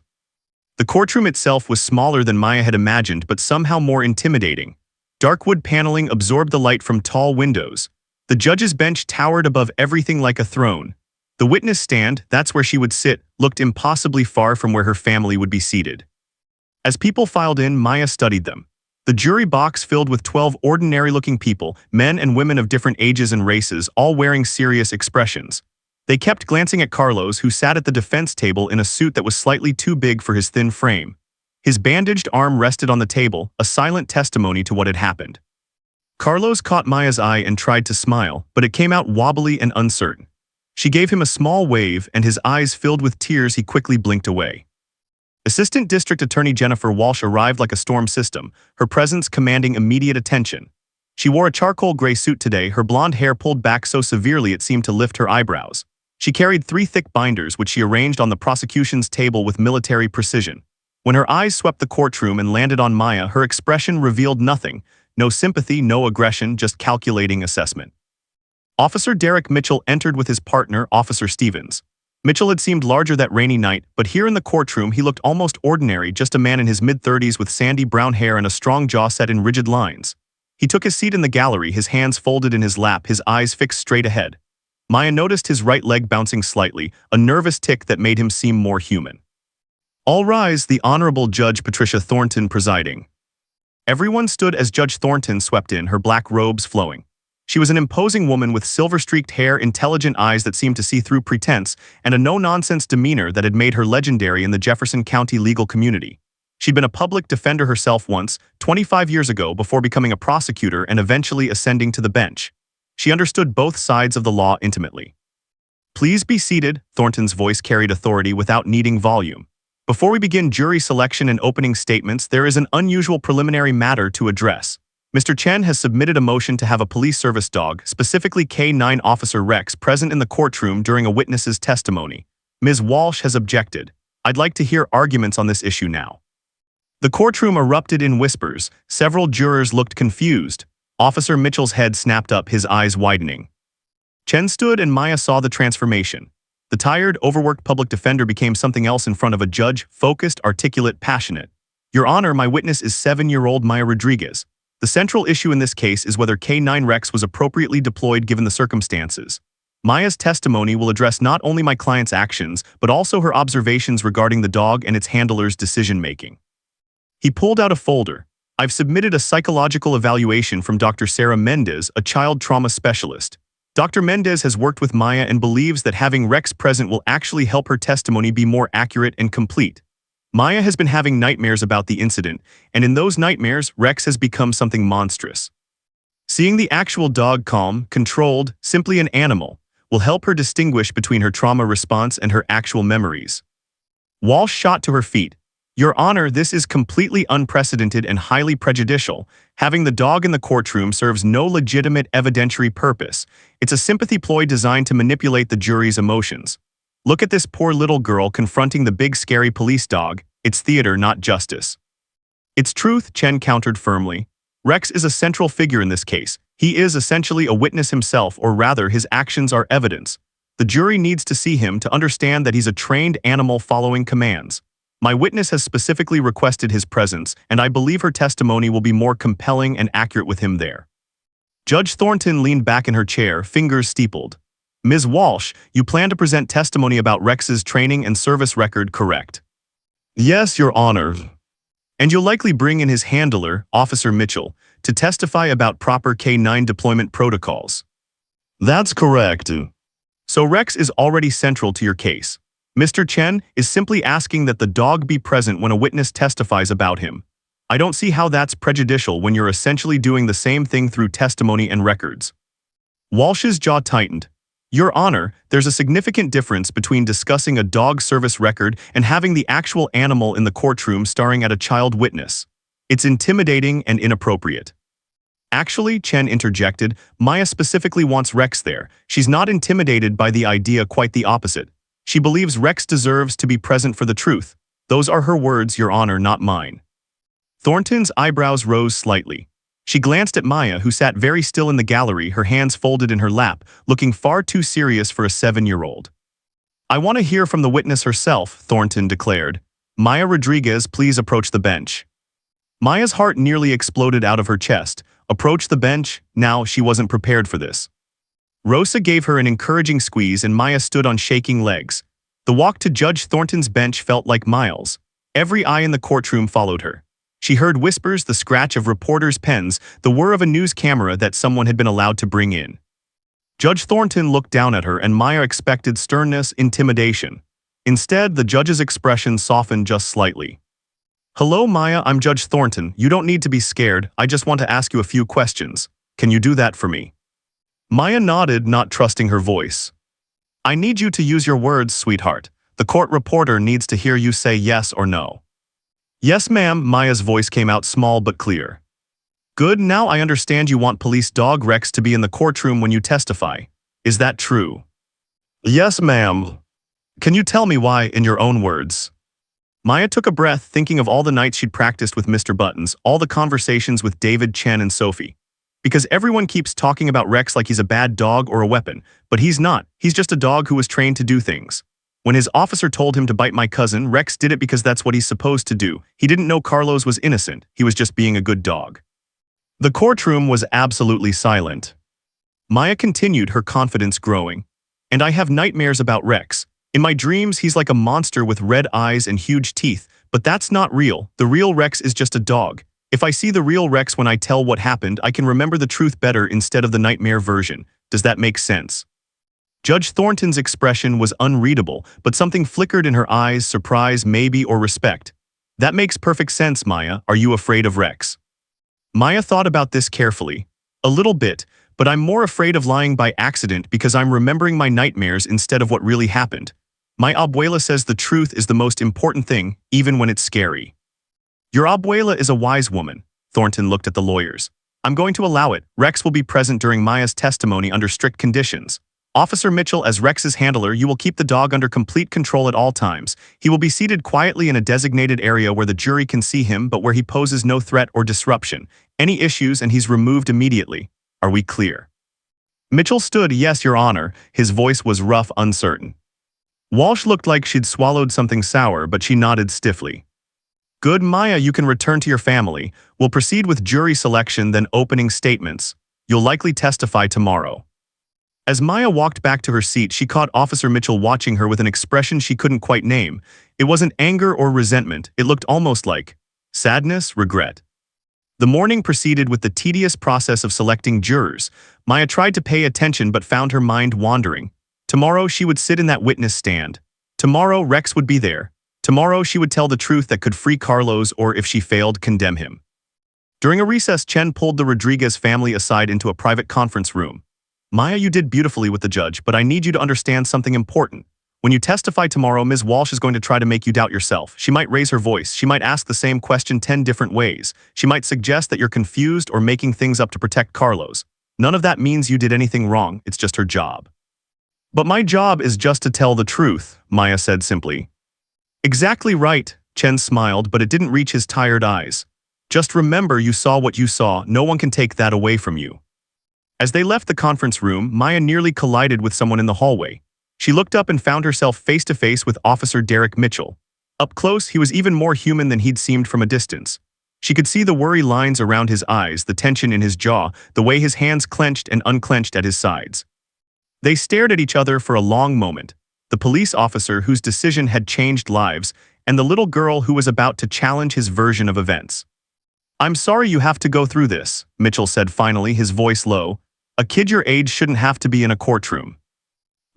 The courtroom itself was smaller than Maya had imagined, but somehow more intimidating. Dark wood paneling absorbed the light from tall windows. The judge's bench towered above everything like a throne. The witness stand, that's where she would sit, looked impossibly far from where her family would be seated. As people filed in, Maya studied them. The jury box filled with 12 ordinary-looking people, men and women of different ages and races, all wearing serious expressions. They kept glancing at Carlos, who sat at the defense table in a suit that was slightly too big for his thin frame. His bandaged arm rested on the table, a silent testimony to what had happened. Carlos caught Maya's eye and tried to smile, but it came out wobbly and uncertain. She gave him a small wave, and his eyes filled with tears. He quickly blinked away. Assistant District Attorney Jennifer Walsh arrived like a storm system, her presence commanding immediate attention. She wore a charcoal gray suit today, her blonde hair pulled back so severely it seemed to lift her eyebrows. She carried 3 thick binders which she arranged on the prosecution's table with military precision. When her eyes swept the courtroom and landed on Maya, her expression revealed nothing. No sympathy, no aggression, just calculating assessment. Officer Derek Mitchell entered with his partner, Officer Stevens. Mitchell had seemed larger that rainy night, but here in the courtroom he looked almost ordinary, just a man in his mid-30s with sandy brown hair and a strong jaw set in rigid lines. He took his seat in the gallery, his hands folded in his lap, his eyes fixed straight ahead. Maya noticed his right leg bouncing slightly, a nervous tic that made him seem more human. "All rise," the Honorable Judge Patricia Thornton presiding. Everyone stood as Judge Thornton swept in, her black robes flowing. She was an imposing woman with silver-streaked hair, intelligent eyes that seemed to see through pretense, and a no-nonsense demeanor that had made her legendary in the Jefferson County legal community. She'd been a public defender herself once, 25 years ago, before becoming a prosecutor and eventually ascending to the bench. She understood both sides of the law intimately. "Please be seated," Thornton's voice carried authority without needing volume. "Before we begin jury selection and opening statements, there is an unusual preliminary matter to address. Mr. Chen has submitted a motion to have a police service dog, specifically K-9 Officer Rex, present in the courtroom during a witness's testimony. Ms. Walsh has objected. I'd like to hear arguments on this issue now." The courtroom erupted in whispers. Several jurors looked confused. Officer Mitchell's head snapped up, his eyes widening. Chen stood and Maya saw the transformation. The tired, overworked public defender became something else in front of a judge, focused, articulate, passionate. "Your Honor, my witness is 7-year-old Maya Rodriguez. The central issue in this case is whether K-9 Rex was appropriately deployed given the circumstances. Maya's testimony will address not only my client's actions, but also her observations regarding the dog and its handler's decision-making." He pulled out a folder. "I've submitted a psychological evaluation from Dr. Sarah Mendez, a child trauma specialist. Dr. Mendez has worked with Maya and believes that having Rex present will actually help her testimony be more accurate and complete. Maya has been having nightmares about the incident, and in those nightmares, Rex has become something monstrous. Seeing the actual dog calm, controlled, simply an animal, will help her distinguish between her trauma response and her actual memories." Walsh shot to her feet. "Your Honor, this is completely unprecedented and highly prejudicial. Having the dog in the courtroom serves no legitimate evidentiary purpose. It's a sympathy ploy designed to manipulate the jury's emotions. Look at this poor little girl confronting the big scary police dog. It's theater, not justice." "It's truth," Chen countered firmly. "Rex is a central figure in this case. He is essentially a witness himself, or rather, his actions are evidence. The jury needs to see him to understand that he's a trained animal following commands. My witness has specifically requested his presence, and I believe her testimony will be more compelling and accurate with him there. Judge Thornton leaned back in her chair, fingers steepled. Ms. Walsh, you plan to present testimony about Rex's training and service record, correct? Yes, Your Honor. And you'll likely bring in his handler, Officer Mitchell, to testify about proper K-9 deployment protocols. That's correct. So Rex is already central to your case. Mr. Chen is simply asking that the dog be present when a witness testifies about him. I don't see how that's prejudicial when you're essentially doing the same thing through testimony and records. Walsh's jaw tightened. Your Honor, there's a significant difference between discussing a dog service record and having the actual animal in the courtroom starring at a child witness. It's intimidating and inappropriate. Actually, Chen interjected, Maya specifically wants Rex there. She's not intimidated by the idea, quite the opposite. She believes Rex deserves to be present for the truth. Those are her words, Your Honor, not mine. Thornton's eyebrows rose slightly. She glanced at Maya, who sat very still in the gallery, her hands folded in her lap, looking far too serious for a 7-year-old. I want to hear from the witness herself, Thornton declared. Maya Rodriguez, please approach the bench. Maya's heart nearly exploded out of her chest. Approach the bench? Now, she wasn't prepared for this. Rosa gave her an encouraging squeeze and Maya stood on shaking legs. The walk to Judge Thornton's bench felt like miles. Every eye in the courtroom followed her. She heard whispers, the scratch of reporters' pens, the whir of a news camera that someone had been allowed to bring in. Judge Thornton looked down at her and Maya expected sternness, intimidation. Instead, the judge's expression softened just slightly. Hello, Maya, I'm Judge Thornton. You don't need to be scared. I just want to ask you a few questions. Can you do that for me? Maya nodded, not trusting her voice. I need you to use your words, sweetheart. The court reporter needs to hear you say yes or no. Yes, ma'am, Maya's voice came out small but clear. Good, now I understand you want police dog Rex to be in the courtroom when you testify. Is that true? Yes, ma'am. Can you tell me why, in your own words? Maya took a breath, thinking of all the nights she'd practiced with Mr. Buttons, all the conversations with David, Chen, and Sophie. Because everyone keeps talking about Rex like he's a bad dog or a weapon, but he's not. He's just a dog who was trained to do things. When his officer told him to bite my cousin, Rex did it because that's what he's supposed to do. He didn't know Carlos was innocent. He was just being a good dog. The courtroom was absolutely silent. Maya continued, her confidence growing. And I have nightmares about Rex. In my dreams, he's like a monster with red eyes and huge teeth, but that's not real. The real Rex is just a dog. If I see the real Rex when I tell what happened, I can remember the truth better instead of the nightmare version. Does that make sense? Judge Thornton's expression was unreadable, but something flickered in her eyes, surprise, maybe, or respect. That makes perfect sense, Maya. Are you afraid of Rex? Maya thought about this carefully. A little bit, but I'm more afraid of lying by accident because I'm remembering my nightmares instead of what really happened. My abuela says the truth is the most important thing, even when it's scary. Your abuela is a wise woman. Thornton looked at the lawyers. I'm going to allow it. Rex will be present during Maya's testimony under strict conditions. Officer Mitchell, as Rex's handler, you will keep the dog under complete control at all times. He will be seated quietly in a designated area where the jury can see him but where he poses no threat or disruption. Any issues and he's removed immediately. Are we clear? Mitchell stood, yes, Your Honor. His voice was rough, uncertain. Walsh looked like she'd swallowed something sour, but she nodded stiffly. Good, Maya, you can return to your family. We'll proceed with jury selection, then opening statements. You'll likely testify tomorrow. As Maya walked back to her seat, she caught Officer Mitchell watching her with an expression she couldn't quite name. It wasn't anger or resentment, it looked almost like sadness, regret. The morning proceeded with the tedious process of selecting jurors. Maya tried to pay attention but found her mind wandering. Tomorrow she would sit in that witness stand. Tomorrow Rex would be there. Tomorrow she would tell the truth that could free Carlos, or if she failed, condemn him. During a recess, Chen pulled the Rodriguez family aside into a private conference room. Maya, you did beautifully with the judge, but I need you to understand something important. When you testify tomorrow, Ms. Walsh is going to try to make you doubt yourself. She might raise her voice. She might ask the same question 10 different ways. She might suggest that you're confused or making things up to protect Carlos. None of that means you did anything wrong. It's just her job. But my job is just to tell the truth, Maya said simply. Exactly right, Chen smiled, but it didn't reach his tired eyes. Just remember, you saw what you saw. No one can take that away from you. As they left the conference room, Maya nearly collided with someone in the hallway. She looked up and found herself face to face with Officer Derek Mitchell. Up close, he was even more human than he'd seemed from a distance. She could see the worry lines around his eyes, the tension in his jaw, the way his hands clenched and unclenched at his sides. They stared at each other for a long moment. The police officer whose decision had changed lives, and the little girl who was about to challenge his version of events. "I'm sorry you have to go through this," Mitchell said finally, his voice low. "A kid your age shouldn't have to be in a courtroom."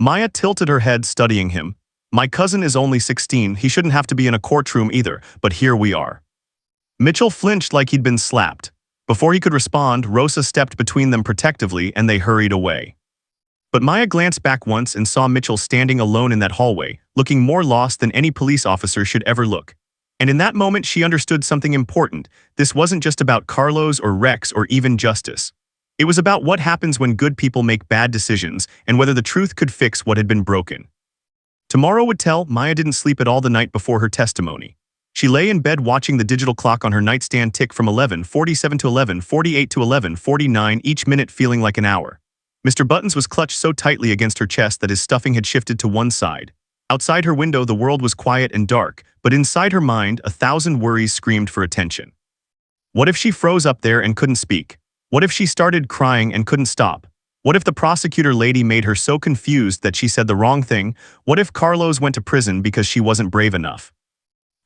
Maya tilted her head, studying him. "My cousin is only 16, he shouldn't have to be in a courtroom either, but here we are." Mitchell flinched like he'd been slapped. Before he could respond, Rosa stepped between them protectively and they hurried away. But Maya glanced back once and saw Mitchell standing alone in that hallway, looking more lost than any police officer should ever look. And in that moment she understood something important. This wasn't just about Carlos or Rex or even justice. It was about what happens when good people make bad decisions and whether the truth could fix what had been broken. Tomorrow would tell. Maya didn't sleep at all the night before her testimony. She lay in bed watching the digital clock on her nightstand tick from 11:47 to 11:48 to 11:49, each minute feeling like an hour. Mr. Buttons was clutched so tightly against her chest that his stuffing had shifted to one side. Outside her window the world was quiet and dark, but inside her mind 1,000 worries screamed for attention. What if she froze up there and couldn't speak? What if she started crying and couldn't stop? What if the prosecutor lady made her so confused that she said the wrong thing? What if Carlos went to prison because she wasn't brave enough?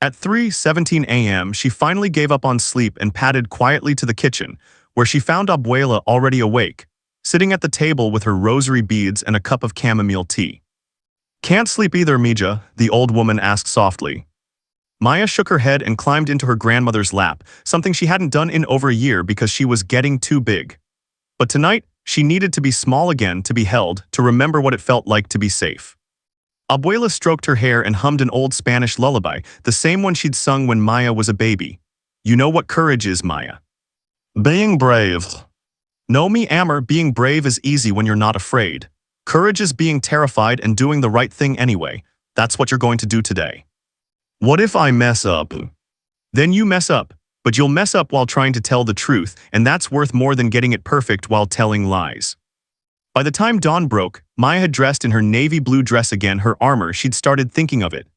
At 3:17 a.m., she finally gave up on sleep and padded quietly to the kitchen, where she found Abuela already awake, sitting at the table with her rosary beads and a cup of chamomile tea. "Can't sleep either, Mija?" the old woman asked softly. Maya shook her head and climbed into her grandmother's lap, something she hadn't done in over a year because she was getting too big. But tonight, she needed to be small again, to be held, to remember what it felt like to be safe. Abuela stroked her hair and hummed an old Spanish lullaby, the same one she'd sung when Maya was a baby. "You know what courage is, Maya? Being brave." "No, mi amor, being brave is easy when you're not afraid. Courage is being terrified and doing the right thing anyway. That's what you're going to do today." "What if I mess up?" "Then you mess up, but you'll mess up while trying to tell the truth, and that's worth more than getting it perfect while telling lies." By the time dawn broke, Maya had dressed in her navy blue dress again, her armor. She'd started thinking of it.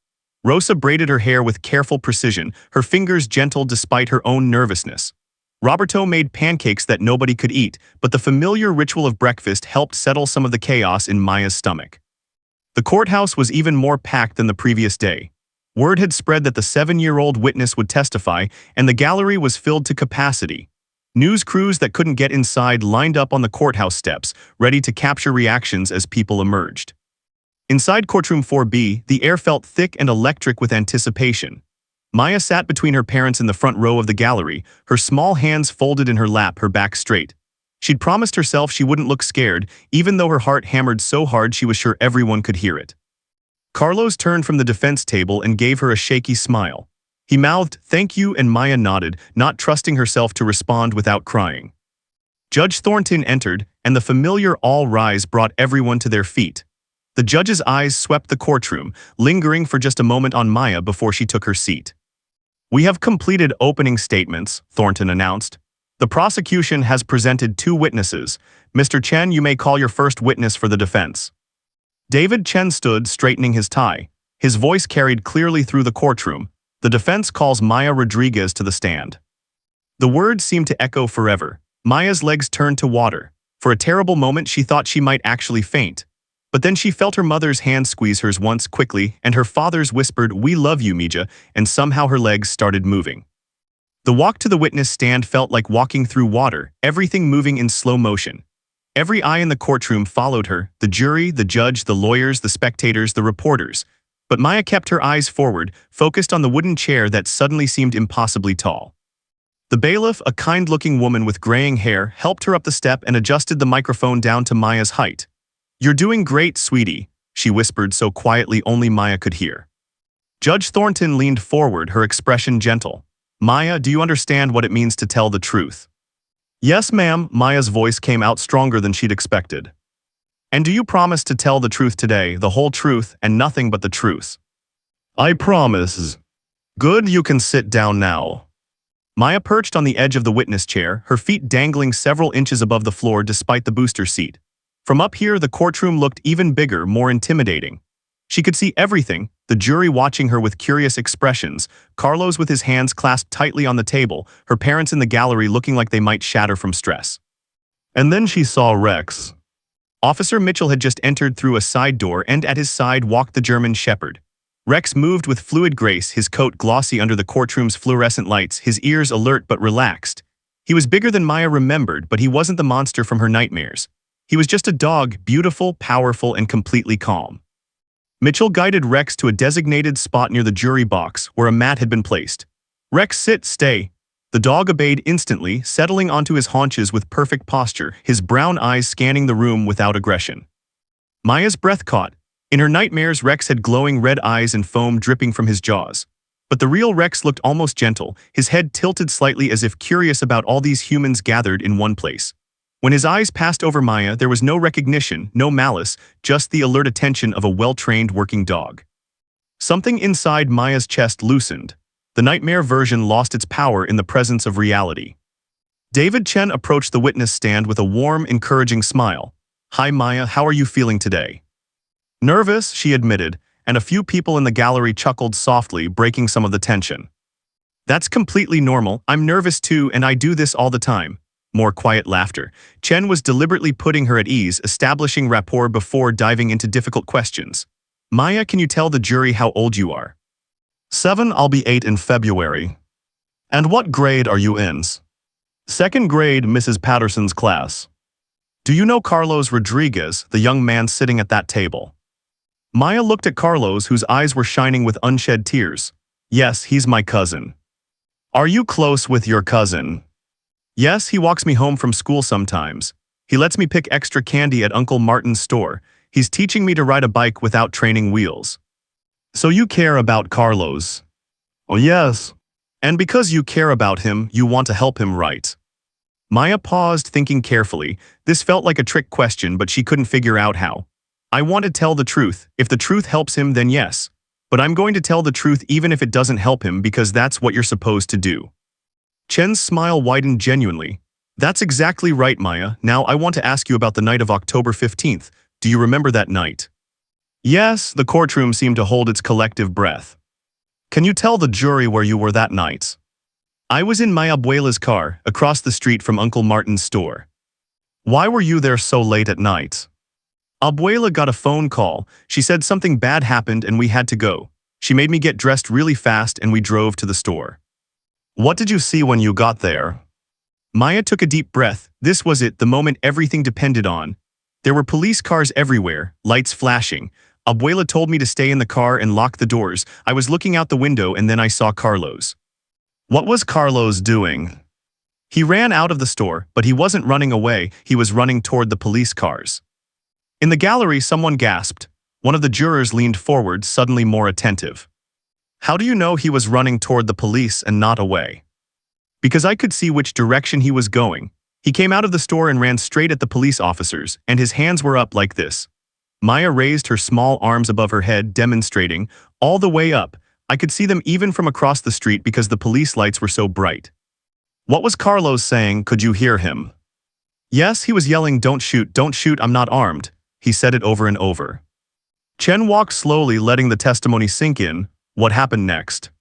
Rosa braided her hair with careful precision, her fingers gentle despite her own nervousness. Roberto made pancakes that nobody could eat, but the familiar ritual of breakfast helped settle some of the chaos in Maya's stomach. The courthouse was even more packed than the previous day. Word had spread that the 7-year-old witness would testify, and the gallery was filled to capacity. News crews that couldn't get inside lined up on the courthouse steps, ready to capture reactions as people emerged. Inside courtroom 4B, the air felt thick and electric with anticipation. Maya sat between her parents in the front row of the gallery, her small hands folded in her lap, her back straight. She'd promised herself she wouldn't look scared, even though her heart hammered so hard she was sure everyone could hear it. Carlos turned from the defense table and gave her a shaky smile. He mouthed, "Thank you," and Maya nodded, not trusting herself to respond without crying. Judge Thornton entered, and the familiar "all rise" brought everyone to their feet. The judge's eyes swept the courtroom, lingering for just a moment on Maya before she took her seat. "We have completed opening statements," Thornton announced. "The prosecution has presented 2 witnesses. Mr. Chen, you may call your first witness for the defense." David Chen stood, straightening his tie. His voice carried clearly through the courtroom. "The defense calls Maya Rodriguez to the stand." The words seemed to echo forever. Maya's legs turned to water. For a terrible moment she thought she might actually faint. But then she felt her mother's hand squeeze hers once quickly, and her father's whispered, "We love you, Mija," and somehow her legs started moving. The walk to the witness stand felt like walking through water, everything moving in slow motion. Every eye in the courtroom followed her, the jury, the judge, the lawyers, the spectators, the reporters. But Maya kept her eyes forward, focused on the wooden chair that suddenly seemed impossibly tall. The bailiff, a kind-looking woman with graying hair, helped her up the step and adjusted the microphone down to Maya's height. "You're doing great, sweetie," she whispered so quietly only Maya could hear. Judge Thornton leaned forward, her expression gentle. "Maya, do you understand what it means to tell the truth?" "Yes, ma'am," Maya's voice came out stronger than she'd expected. "And do you promise to tell the truth today, the whole truth, and nothing but the truth?" "I promise." "Good, you can sit down now." Maya perched on the edge of the witness chair, her feet dangling several inches above the floor despite the booster seat. From up here, the courtroom looked even bigger, more intimidating. She could see everything, the jury watching her with curious expressions, Carlos with his hands clasped tightly on the table, her parents in the gallery looking like they might shatter from stress. And then she saw Rex. Officer Mitchell had just entered through a side door, and at his side walked the German shepherd. Rex moved with fluid grace, his coat glossy under the courtroom's fluorescent lights, his ears alert but relaxed. He was bigger than Maya remembered, but he wasn't the monster from her nightmares. He was just a dog, beautiful, powerful, and completely calm. Mitchell guided Rex to a designated spot near the jury box, where a mat had been placed. "Rex, sit, stay." The dog obeyed instantly, settling onto his haunches with perfect posture, his brown eyes scanning the room without aggression. Maya's breath caught. In her nightmares, Rex had glowing red eyes and foam dripping from his jaws. But the real Rex looked almost gentle, his head tilted slightly as if curious about all these humans gathered in one place. When his eyes passed over Maya, there was no recognition, no malice, just the alert attention of a well-trained working dog. Something inside Maya's chest loosened. The nightmare version lost its power in the presence of reality. David Chen approached the witness stand with a warm, encouraging smile. "Hi Maya, how are you feeling today?" "Nervous," she admitted, and a few people in the gallery chuckled softly, breaking some of the tension. "That's completely normal. I'm nervous too, and I do this all the time." More quiet laughter. Chen was deliberately putting her at ease, establishing rapport before diving into difficult questions. "Maya, can you tell the jury how old you are?" 7, I'll be 8 in February. "And what grade are you in?" "Second grade, Mrs. Patterson's class." "Do you know Carlos Rodriguez, the young man sitting at that table?" Maya looked at Carlos, whose eyes were shining with unshed tears. "Yes, he's my cousin." "Are you close with your cousin?" "Yes, he walks me home from school sometimes. He lets me pick extra candy at Uncle Martin's store. He's teaching me to ride a bike without training wheels." "So you care about Carlos?" "Oh yes. And because you care about him, you want to help him, right?" Maya paused, thinking carefully. This felt like a trick question, but she couldn't figure out how. "I want to tell the truth. If the truth helps him, then yes. But I'm going to tell the truth even if it doesn't help him, because that's what you're supposed to do." Chen's smile widened genuinely. "That's exactly right, Maya. Now I want to ask you about the night of October 15th. Do you remember that night?" "Yes," the courtroom seemed to hold its collective breath. "Can you tell the jury where you were that night?" "I was in my abuela's car, across the street from Uncle Martin's store." "Why were you there so late at night?" "Abuela got a phone call. She said something bad happened and we had to go. She made me get dressed really fast and we drove to the store." "What did you see when you got there?" Maya took a deep breath. This was it, the moment everything depended on. There were police cars everywhere, lights flashing. Abuela told me to stay in the car and lock the doors. I was looking out the window and then I saw Carlos. "What was Carlos doing?" "He ran out of the store, but he wasn't running away, he was running toward the police cars." In the gallery, someone gasped. One of the jurors leaned forward, suddenly more attentive. "How do you know he was running toward the police and not away?" "Because I could see which direction he was going. He came out of the store and ran straight at the police officers, and his hands were up like this." Maya raised her small arms above her head, demonstrating, "All the way up. I could see them even from across the street because the police lights were so bright." "What was Carlos saying? Could you hear him?" "Yes, he was yelling, 'Don't shoot, I'm not armed.' He said it over and over." Chen walked slowly, letting the testimony sink in. "What happened next?"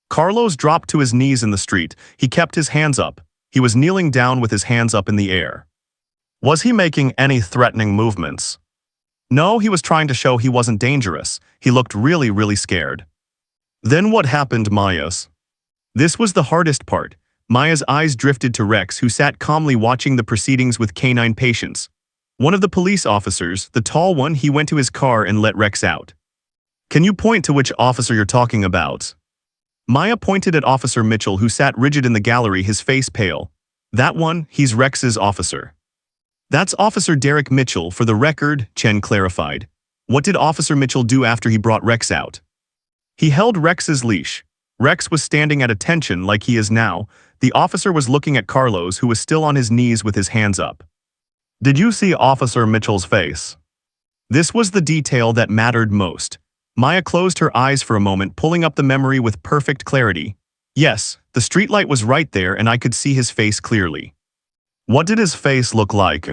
"Carlos dropped to his knees in the street. He kept his hands up. He was kneeling down with his hands up in the air." "Was he making any threatening movements?" "No, he was trying to show he wasn't dangerous. He looked really, really scared." "Then what happened, Maya's?" This was the hardest part. Maya's eyes drifted to Rex, who sat calmly watching the proceedings with canine patience. One of the police officers, the tall one, he went to his car and let Rex out. "Can you point to which officer you're talking about?" Maya pointed at Officer Mitchell, who sat rigid in the gallery, his face pale. "That one, he's Rex's officer." "That's Officer Derek Mitchell, for the record," Chen clarified. "What did Officer Mitchell do after he brought Rex out?" "He held Rex's leash. Rex was standing at attention like he is now. The officer was looking at Carlos, who was still on his knees with his hands up." "Did you see Officer Mitchell's face?" This was the detail that mattered most. Maya closed her eyes for a moment, pulling up the memory with perfect clarity. Yes, the streetlight was right there and I could see his face clearly. What did his face look like?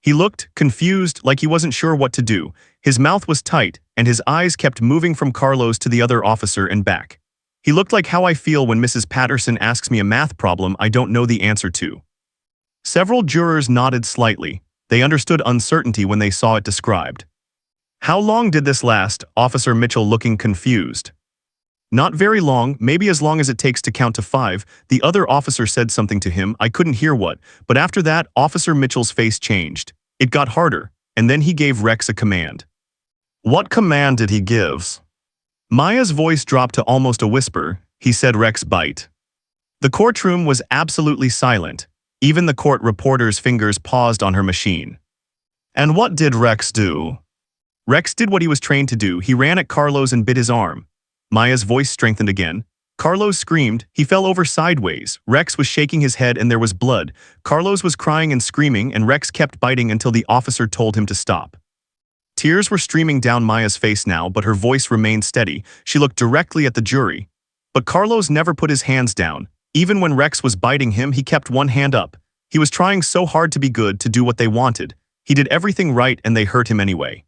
He looked confused, like he wasn't sure what to do. His mouth was tight, and his eyes kept moving from Carlos to the other officer and back. He looked like how I feel when Mrs. Patterson asks me a math problem I don't know the answer to. Several jurors nodded slightly. They understood uncertainty when they saw it described. How long did this last? Officer Mitchell looking confused. Not very long, maybe as long as it takes to count to 5. The other officer said something to him, I couldn't hear what, but after that, Officer Mitchell's face changed. It got harder, and then he gave Rex a command. What command did he give? Maya's voice dropped to almost a whisper. He said Rex bite. The courtroom was absolutely silent. Even the court reporter's fingers paused on her machine. And what did Rex do? Rex did what he was trained to do. He ran at Carlos and bit his arm. Maya's voice strengthened again. Carlos screamed. He fell over sideways. Rex was shaking his head and there was blood. Carlos was crying and screaming and Rex kept biting until the officer told him to stop. Tears were streaming down Maya's face now, but her voice remained steady. She looked directly at the jury. But Carlos never put his hands down. Even when Rex was biting him, he kept one hand up. He was trying so hard to be good, to do what they wanted. He did everything right and they hurt him anyway.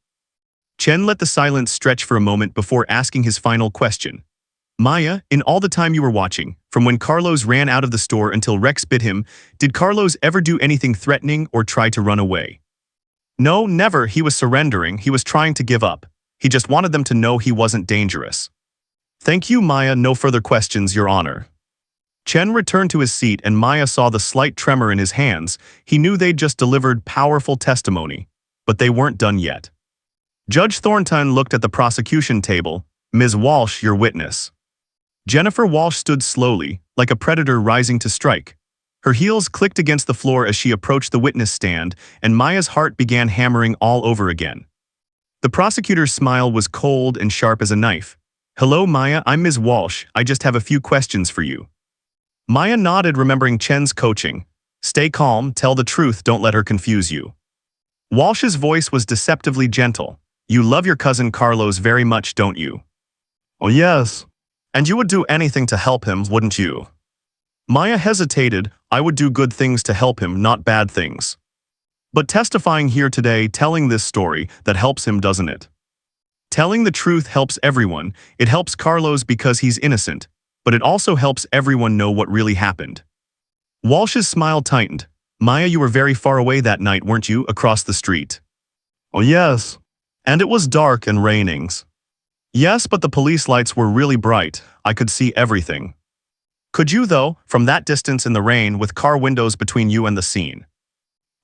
Chen let the silence stretch for a moment before asking his final question. Maya, in all the time you were watching, from when Carlos ran out of the store until Rex bit him, did Carlos ever do anything threatening or try to run away? No, never. He was surrendering. He was trying to give up. He just wanted them to know he wasn't dangerous. Thank you, Maya. No further questions, Your Honor. Chen returned to his seat and Maya saw the slight tremor in his hands. He knew they'd just delivered powerful testimony, but they weren't done yet. Judge Thornton looked at the prosecution table. Ms. Walsh, your witness. Jennifer Walsh stood slowly, like a predator rising to strike. Her heels clicked against the floor as she approached the witness stand, and Maya's heart began hammering all over again. The prosecutor's smile was cold and sharp as a knife. Hello, Maya, I'm Ms. Walsh. I just have a few questions for you. Maya nodded, remembering Chen's coaching. Stay calm, tell the truth, don't let her confuse you. Walsh's voice was deceptively gentle. You love your cousin Carlos very much, don't you? Oh, yes. And you would do anything to help him, wouldn't you? Maya hesitated. I would do good things to help him, not bad things. But testifying here today, telling this story, that helps him, doesn't it? Telling the truth helps everyone. It helps Carlos because he's innocent, but it also helps everyone know what really happened. Walsh's smile tightened. Maya, you were very far away that night, weren't you, across the street? Oh, yes. And it was dark and raining. Yes, but the police lights were really bright. I could see everything. Could you, though, from that distance in the rain with car windows between you and the scene?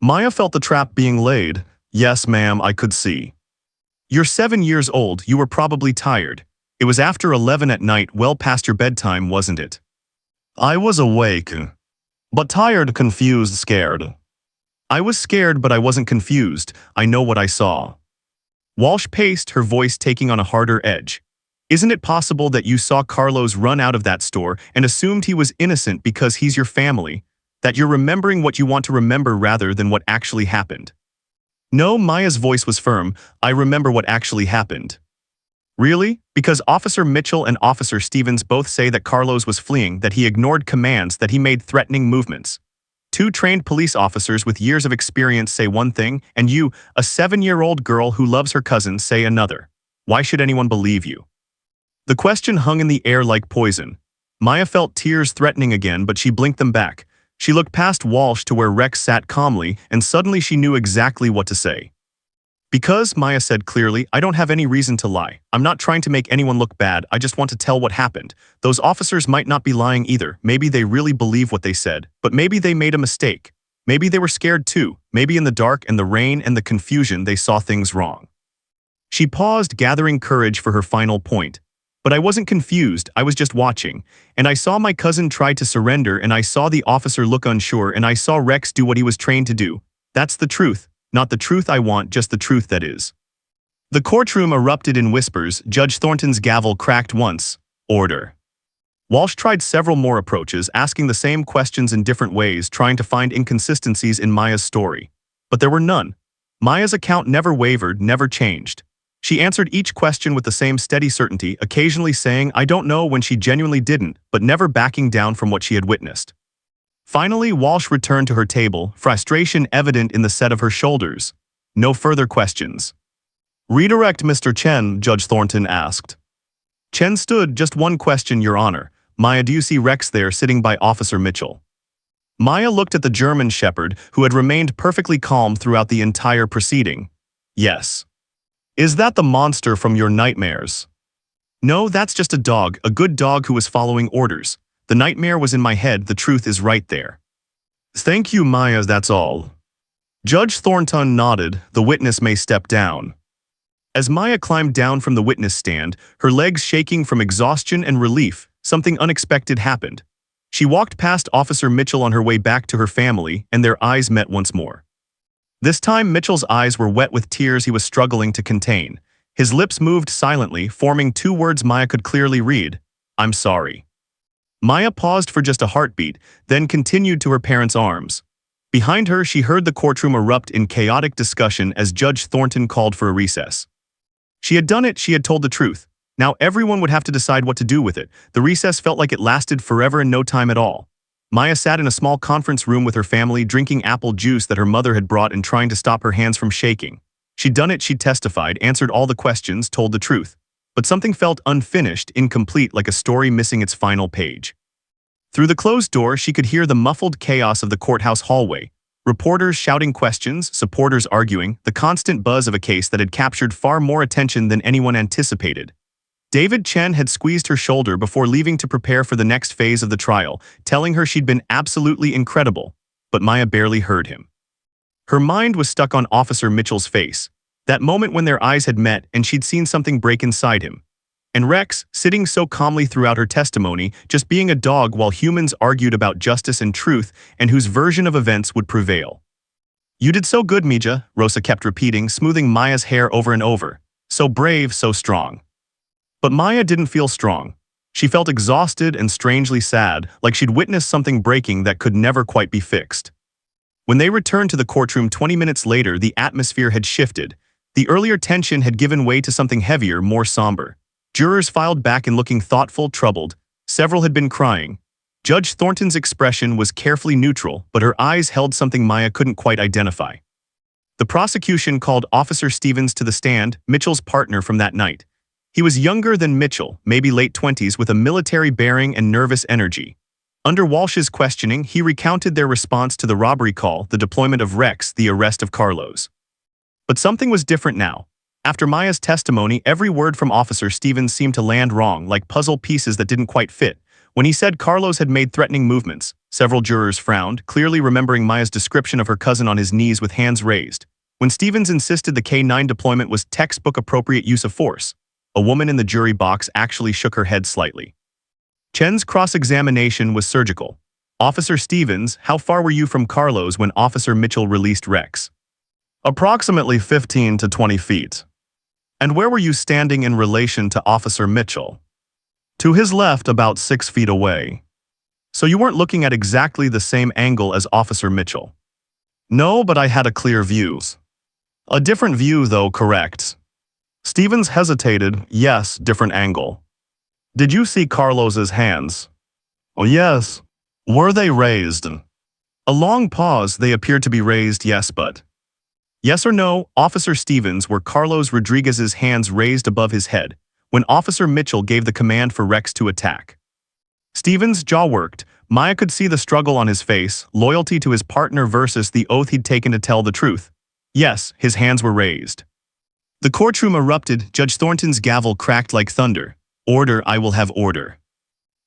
Maya felt the trap being laid. Yes, ma'am, I could see. You're 7 years old. You were probably tired. It was after 11 at night, well past your bedtime, wasn't it? I was awake. But tired, confused, scared. I was scared, but I wasn't confused. I know what I saw. Walsh paced, her voice taking on a harder edge. Isn't it possible that you saw Carlos run out of that store and assumed he was innocent because he's your family? That you're remembering what you want to remember rather than what actually happened? No, Maya's voice was firm. I remember what actually happened. Really? Because Officer Mitchell and Officer Stevens both say that Carlos was fleeing, that he ignored commands, that he made threatening movements. 2 trained police officers with years of experience say one thing, and you, a 7-year-old girl who loves her cousin, say another. Why should anyone believe you? The question hung in the air like poison. Maya felt tears threatening again, but she blinked them back. She looked past Walsh to where Rex sat calmly, and suddenly she knew exactly what to say. Because, Maya said clearly, I don't have any reason to lie. I'm not trying to make anyone look bad, I just want to tell what happened. Those officers might not be lying either. Maybe they really believe what they said, but maybe they made a mistake. Maybe they were scared too. Maybe in the dark and the rain and the confusion they saw things wrong. She paused, gathering courage for her final point. But I wasn't confused, I was just watching. And I saw my cousin try to surrender, and I saw the officer look unsure, and I saw Rex do what he was trained to do. That's the truth. Not the truth I want, just the truth that is. The courtroom erupted in whispers. Judge Thornton's gavel cracked once. Order. Walsh tried several more approaches, asking the same questions in different ways, trying to find inconsistencies in Maya's story. But there were none. Maya's account never wavered, never changed. She answered each question with the same steady certainty, occasionally saying I don't know when she genuinely didn't, but never backing down from what she had witnessed. Finally, Walsh returned to her table, frustration evident in the set of her shoulders. No further questions. "Redirect Mr. Chen," Judge Thornton asked. Chen stood. "Just one question, Your Honor. Maya, do you see Rex there sitting by Officer Mitchell?" Maya looked at the German shepherd, who had remained perfectly calm throughout the entire proceeding. "Yes." "Is that the monster from your nightmares?" "No, that's just a dog, a good dog who was following orders. The nightmare was in my head, the truth is right there." "Thank you, Maya, that's all." Judge Thornton nodded. "The witness may step down." As Maya climbed down from the witness stand, her legs shaking from exhaustion and relief, something unexpected happened. She walked past Officer Mitchell on her way back to her family, and their eyes met once more. This time, Mitchell's eyes were wet with tears he was struggling to contain. His lips moved silently, forming two words Maya could clearly read: "I'm sorry." Maya paused for just a heartbeat, then continued to her parents' arms. Behind her, she heard the courtroom erupt in chaotic discussion as Judge Thornton called for a recess. She had done it, she had told the truth. Now everyone would have to decide what to do with it. The recess felt like it lasted forever and no time at all. Maya sat in a small conference room with her family, drinking apple juice that her mother had brought and trying to stop her hands from shaking. She'd done it, she'd testified, answered all the questions, told the truth. But something felt unfinished, incomplete, like a story missing its final page. Through the closed door, she could hear the muffled chaos of the courthouse hallway. Reporters shouting questions, supporters arguing, the constant buzz of a case that had captured far more attention than anyone anticipated. David Chen had squeezed her shoulder before leaving to prepare for the next phase of the trial, telling her she'd been absolutely incredible, but Maya barely heard him. Her mind was stuck on Officer Mitchell's face, that moment when their eyes had met and she'd seen something break inside him. And Rex, sitting so calmly throughout her testimony, just being a dog while humans argued about justice and truth and whose version of events would prevail. "You did so good, Mija," Rosa kept repeating, smoothing Maya's hair over and over. "So brave, so strong." But Maya didn't feel strong. She felt exhausted and strangely sad, like she'd witnessed something breaking that could never quite be fixed. When they returned to the courtroom 20 minutes later, the atmosphere had shifted. The earlier tension had given way to something heavier, more somber. Jurors filed back and looking thoughtful, troubled. Several had been crying. Judge Thornton's expression was carefully neutral, but her eyes held something Maya couldn't quite identify. The prosecution called Officer Stevens to the stand, Mitchell's partner from that night. He was younger than Mitchell, maybe late 20s, with a military bearing and nervous energy. Under Walsh's questioning, he recounted their response to the robbery call, the deployment of Rex, the arrest of Carlos. But something was different now. After Maya's testimony, every word from Officer Stevens seemed to land wrong, like puzzle pieces that didn't quite fit. When he said Carlos had made threatening movements, several jurors frowned, clearly remembering Maya's description of her cousin on his knees with hands raised. When Stevens insisted the K-9 deployment was textbook appropriate use of force, a woman in the jury box actually shook her head slightly. Chen's cross-examination was surgical. "Officer Stevens, how far were you from Carlos when Officer Mitchell released Rex?" "Approximately 15 to 20 feet. "And where were you standing in relation to Officer Mitchell?" "To his left, about 6 feet away." "So you weren't looking at exactly the same angle as Officer Mitchell?" "No, but I had a clear view." "A different view, though, correct?" Stevens hesitated. "Yes, different angle." "Did you see Carlos's hands?" "Oh, yes." "Were they raised?" A long pause. "They appeared to be raised, yes, but..." "Yes or no, Officer Stevens, were Carlos Rodriguez's hands raised above his head when Officer Mitchell gave the command for Rex to attack?" Stevens' jaw worked. Maya could see the struggle on his face, loyalty to his partner versus the oath he'd taken to tell the truth. Yes, his hands were raised. The courtroom erupted. Judge Thornton's gavel cracked like thunder. "Order, I will have order."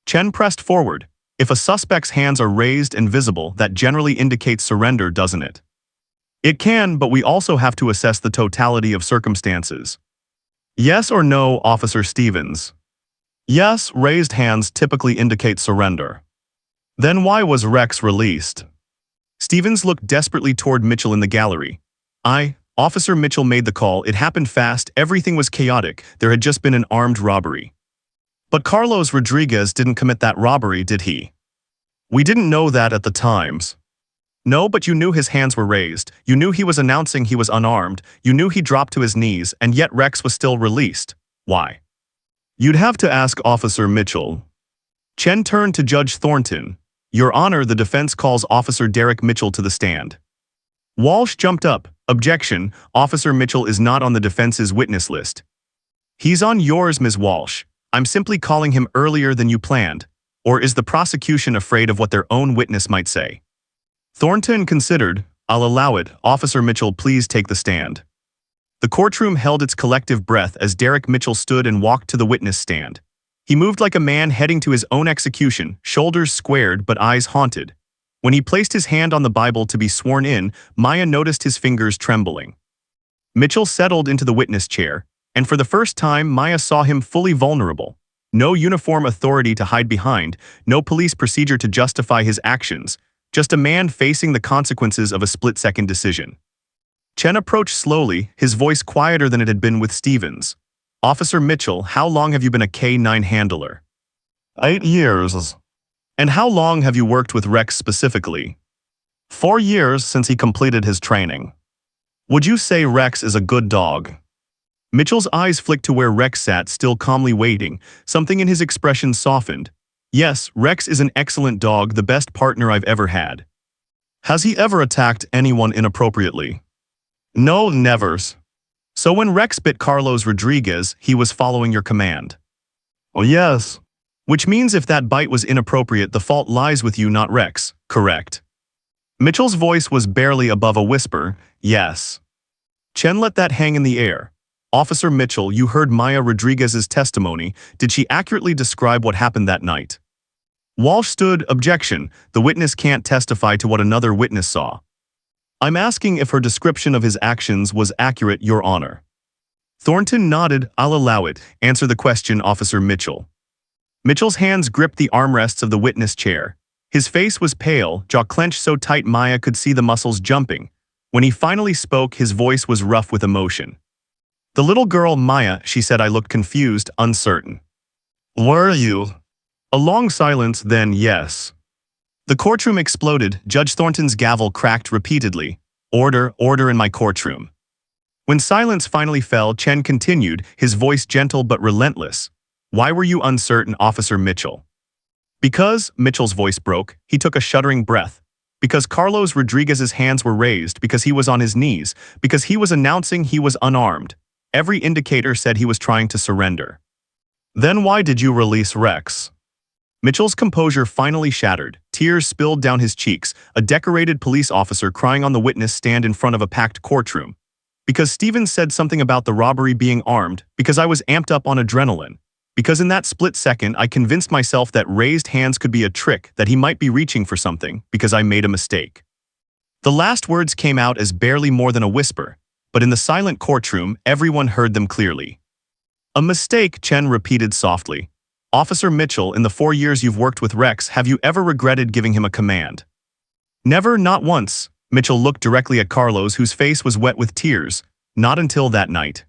Chen pressed forward. "If a suspect's hands are raised and visible, that generally indicates surrender, doesn't it?" "It can, but we also have to assess the totality of circumstances." "Yes or no, Officer Stevens?" "Yes, raised hands typically indicate surrender." "Then why was Rex released?" Stevens looked desperately toward Mitchell in the gallery. Officer Mitchell made the call. It happened fast, everything was chaotic, there had just been an armed robbery." "But Carlos Rodriguez didn't commit that robbery, did he?" "We didn't know that at the times." No, but you knew his hands were raised. You knew he was announcing he was unarmed. You knew he dropped to his knees, and yet Rex was still released. Why? You'd have to ask Officer Mitchell. Chen turned to Judge Thornton. Your Honor, the defense calls Officer Derek Mitchell to the stand. Walsh jumped up. Objection, Officer Mitchell is not on the defense's witness list. He's on yours, Ms. Walsh. I'm simply calling him earlier than you planned. Or is the prosecution afraid of what their own witness might say? Thornton considered. I'll allow it. Officer Mitchell, please take the stand. The courtroom held its collective breath as Derek Mitchell stood and walked to the witness stand. He moved like a man heading to his own execution, shoulders squared but eyes haunted. When he placed his hand on the Bible to be sworn in, Maya noticed his fingers trembling. Mitchell settled into the witness chair, and for the first time Maya saw him fully vulnerable. No uniform authority to hide behind, no police procedure to justify his actions, just a man facing the consequences of a split-second decision. Chen approached slowly, his voice quieter than it had been with Stevens. Officer Mitchell, how long have you been a K-9 handler? 8 years. And how long have you worked with Rex specifically? 4 years since he completed his training. Would you say Rex is a good dog? Mitchell's eyes flicked to where Rex sat, still calmly waiting. Something in his expression softened. Yes, Rex is an excellent dog, the best partner I've ever had. Has he ever attacked anyone inappropriately? No, nevers. So when Rex bit Carlos Rodriguez, he was following your command? Oh, yes. Which means if that bite was inappropriate, the fault lies with you, not Rex, correct? Mitchell's voice was barely above a whisper. Yes. Chen let that hang in the air. Officer Mitchell, you heard Maya Rodriguez's testimony. Did she accurately describe what happened that night? Walsh stood. Objection. The witness can't testify to what another witness saw. I'm asking if her description of his actions was accurate, Your Honor. Thornton nodded. I'll allow it. Answer the question, Officer Mitchell. Mitchell's hands gripped the armrests of the witness chair. His face was pale, jaw clenched so tight Maya could see the muscles jumping. When he finally spoke, his voice was rough with emotion. The little girl, Maya, she said. I looked confused, uncertain. Were you? A long silence, then yes. The courtroom exploded. Judge Thornton's gavel cracked repeatedly. Order, order in my courtroom. When silence finally fell, Chen continued, his voice gentle but relentless. Why were you uncertain, Officer Mitchell? Because, Mitchell's voice broke, he took a shuddering breath. Because Carlos Rodriguez's hands were raised, because he was on his knees, because he was announcing he was unarmed. Every indicator said he was trying to surrender. Then why did you release Rex? Mitchell's composure finally shattered. Tears spilled down his cheeks, a decorated police officer crying on the witness stand in front of a packed courtroom. Because Stevens said something about the robbery being armed, because I was amped up on adrenaline. Because in that split second, I convinced myself that raised hands could be a trick, that he might be reaching for something, because I made a mistake. The last words came out as barely more than a whisper, but in the silent courtroom, everyone heard them clearly. A mistake, Chen repeated softly. Officer Mitchell, in the 4 years you've worked with Rex, have you ever regretted giving him a command? Never, not once. Mitchell looked directly at Carlos, whose face was wet with tears. Not until that night.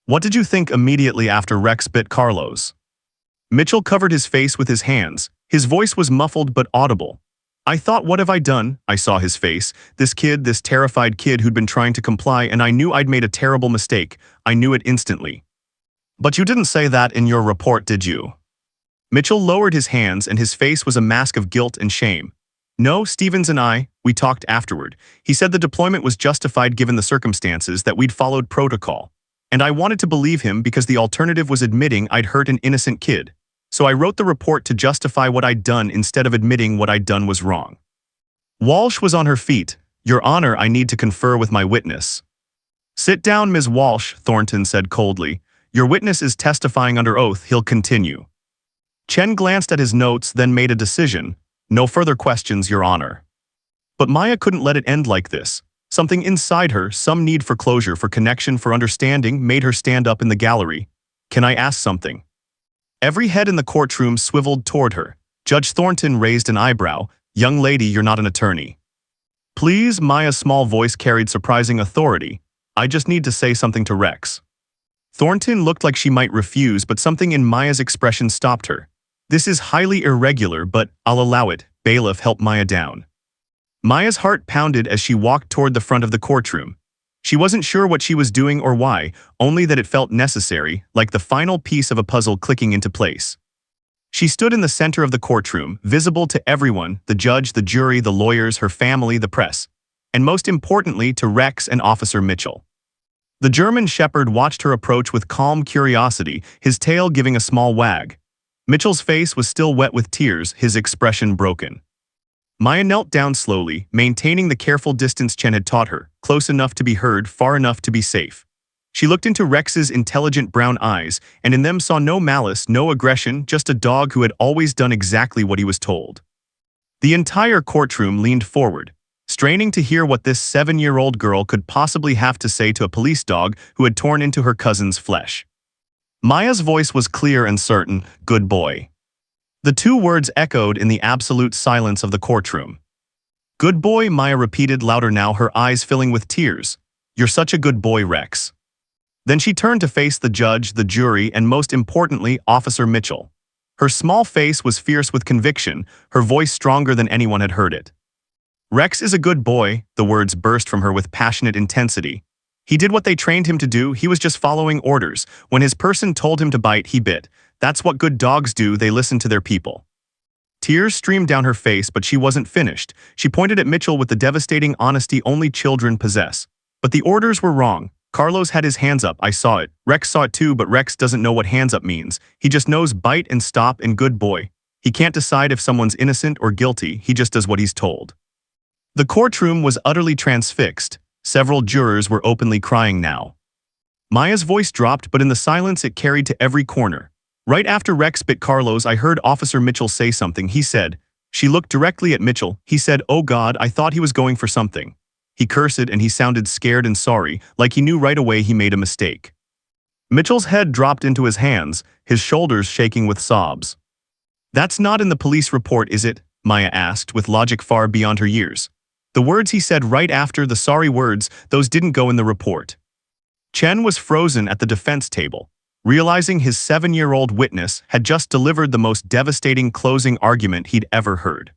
What did you think immediately after Rex bit Carlos? Mitchell covered his face with his hands. His voice was muffled but audible. I thought, what have I done? I saw his face. This kid, this terrified kid who'd been trying to comply, and I knew I'd made a terrible mistake. I knew it instantly. But you didn't say that in your report, did you? Mitchell lowered his hands and his face was a mask of guilt and shame. No, Stevens and we talked afterward. He said the deployment was justified given the circumstances, that we'd followed protocol. And I wanted to believe him because the alternative was admitting I'd hurt an innocent kid. So I wrote the report to justify what I'd done instead of admitting what I'd done was wrong. Walsh was on her feet. Your Honor, I need to confer with my witness. Sit down, Ms. Walsh, Thornton said coldly. Your witness is testifying under oath. He'll continue. Chen glanced at his notes, then made a decision. No further questions, Your Honor. But Maya couldn't let it end like this. Something inside her, some need for closure, for connection, for understanding, made her stand up in the gallery. Can I ask something? Every head in the courtroom swiveled toward her. Judge Thornton raised an eyebrow. Young lady, you're not an attorney. Please, Maya's small voice carried surprising authority. I just need to say something to Rex. Thornton looked like she might refuse, but something in Maya's expression stopped her. This is highly irregular, but I'll allow it. Bailiff, help Maya down. Maya's heart pounded as she walked toward the front of the courtroom. She wasn't sure what she was doing or why, only that it felt necessary, like the final piece of a puzzle clicking into place. She stood in the center of the courtroom, visible to everyone, the judge, the jury, the lawyers, her family, the press, and most importantly to Rex and Officer Mitchell. The German shepherd watched her approach with calm curiosity, his tail giving a small wag. Mitchell's face was still wet with tears, his expression broken. Maya knelt down slowly, maintaining the careful distance Chen had taught her, close enough to be heard, far enough to be safe. She looked into Rex's intelligent brown eyes, and in them saw no malice, no aggression, just a dog who had always done exactly what he was told. The entire courtroom leaned forward, straining to hear what this 7-year-old girl could possibly have to say to a police dog who had torn into her cousin's flesh. Maya's voice was clear and certain, "Good boy." The two words echoed in the absolute silence of the courtroom. "Good boy," Maya repeated louder now, her eyes filling with tears. "You're such a good boy, Rex." Then she turned to face the judge, the jury, and most importantly, Officer Mitchell. Her small face was fierce with conviction, her voice stronger than anyone had heard it. "Rex is a good boy," the words burst from her with passionate intensity. "He did what they trained him to do, he was just following orders. When his person told him to bite, he bit. That's what good dogs do, they listen to their people." Tears streamed down her face, but she wasn't finished. She pointed at Mitchell with the devastating honesty only children possess. "But the orders were wrong. Carlos had his hands up, I saw it. Rex saw it too, but Rex doesn't know what hands up means. He just knows bite and stop and good boy. He can't decide if someone's innocent or guilty, he just does what he's told." The courtroom was utterly transfixed. Several jurors were openly crying now. Maya's voice dropped, but in the silence it carried to every corner. "Right after Rex bit Carlos, I heard Officer Mitchell say something. He said," she looked directly at Mitchell, "he said, 'Oh God, I thought he was going for something.' He cursed and he sounded scared and sorry, like he knew right away he made a mistake." Mitchell's head dropped into his hands, his shoulders shaking with sobs. "That's not in the police report, is it?" Maya asked, with logic far beyond her years. "The words he said right after, the sorry words, those didn't go in the report." Chen was frozen at the defense table, realizing his 7-year-old witness had just delivered the most devastating closing argument he'd ever heard.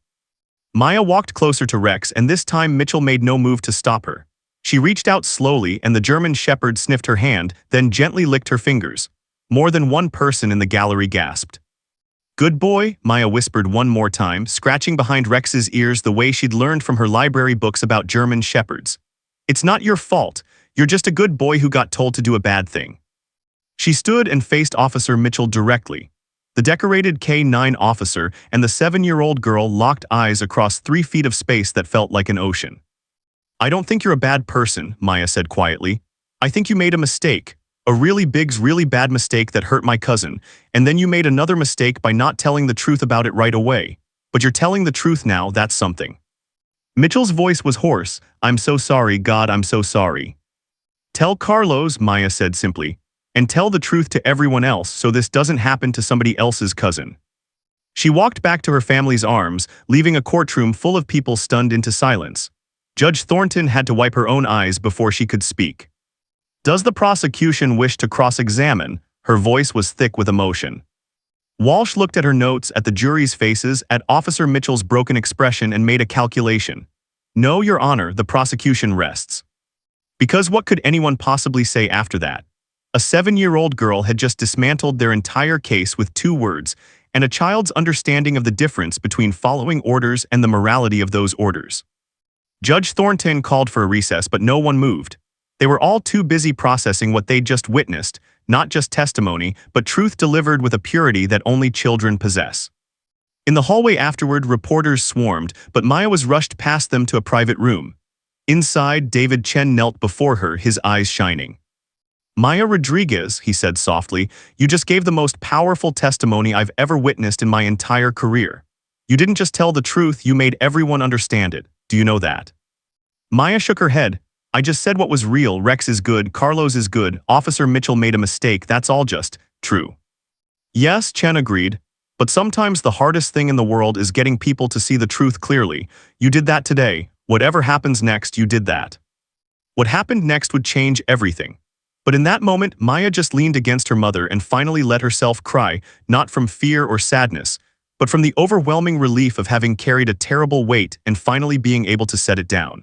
Maya walked closer to Rex, and this time Mitchell made no move to stop her. She reached out slowly, and the German shepherd sniffed her hand, then gently licked her fingers. More than one person in the gallery gasped. "Good boy," Maya whispered one more time, scratching behind Rex's ears the way she'd learned from her library books about German shepherds. "It's not your fault. You're just a good boy who got told to do a bad thing." She stood and faced Officer Mitchell directly. The decorated K-9 officer and the 7-year-old girl locked eyes across 3 feet of space that felt like an ocean. "I don't think you're a bad person," Maya said quietly. "I think you made a mistake. A really big, really bad mistake that hurt my cousin, and then you made another mistake by not telling the truth about it right away. But you're telling the truth now, that's something." Mitchell's voice was hoarse. "I'm so sorry, God, I'm so sorry." "Tell Carlos," Maya said simply, "and tell the truth to everyone else so this doesn't happen to somebody else's cousin." She walked back to her family's arms, leaving a courtroom full of people stunned into silence. Judge Thornton had to wipe her own eyes before she could speak. "Does the prosecution wish to cross-examine?" Her voice was thick with emotion. Walsh looked at her notes, at the jury's faces, at Officer Mitchell's broken expression, and made a calculation. "No, Your Honor, the prosecution rests." Because what could anyone possibly say after that? A 7-year-old girl had just dismantled their entire case with 2 words, and a child's understanding of the difference between following orders and the morality of those orders. Judge Thornton called for a recess, but no one moved. They were all too busy processing what they'd just witnessed, not just testimony, but truth delivered with a purity that only children possess. In the hallway afterward, reporters swarmed, but Maya was rushed past them to a private room. Inside, David Chen knelt before her, his eyes shining. "Maya Rodriguez," he said softly, "you just gave the most powerful testimony I've ever witnessed in my entire career. You didn't just tell the truth, you made everyone understand it. Do you know that?" Maya shook her head. "I just said what was real. Rex is good, Carlos is good, Officer Mitchell made a mistake, that's all just true." "Yes," Chen agreed, "but sometimes the hardest thing in the world is getting people to see the truth clearly. You did that today. Whatever happens next, you did that." What happened next would change everything. But in that moment, Maya just leaned against her mother and finally let herself cry, not from fear or sadness, but from the overwhelming relief of having carried a terrible weight and finally being able to set it down.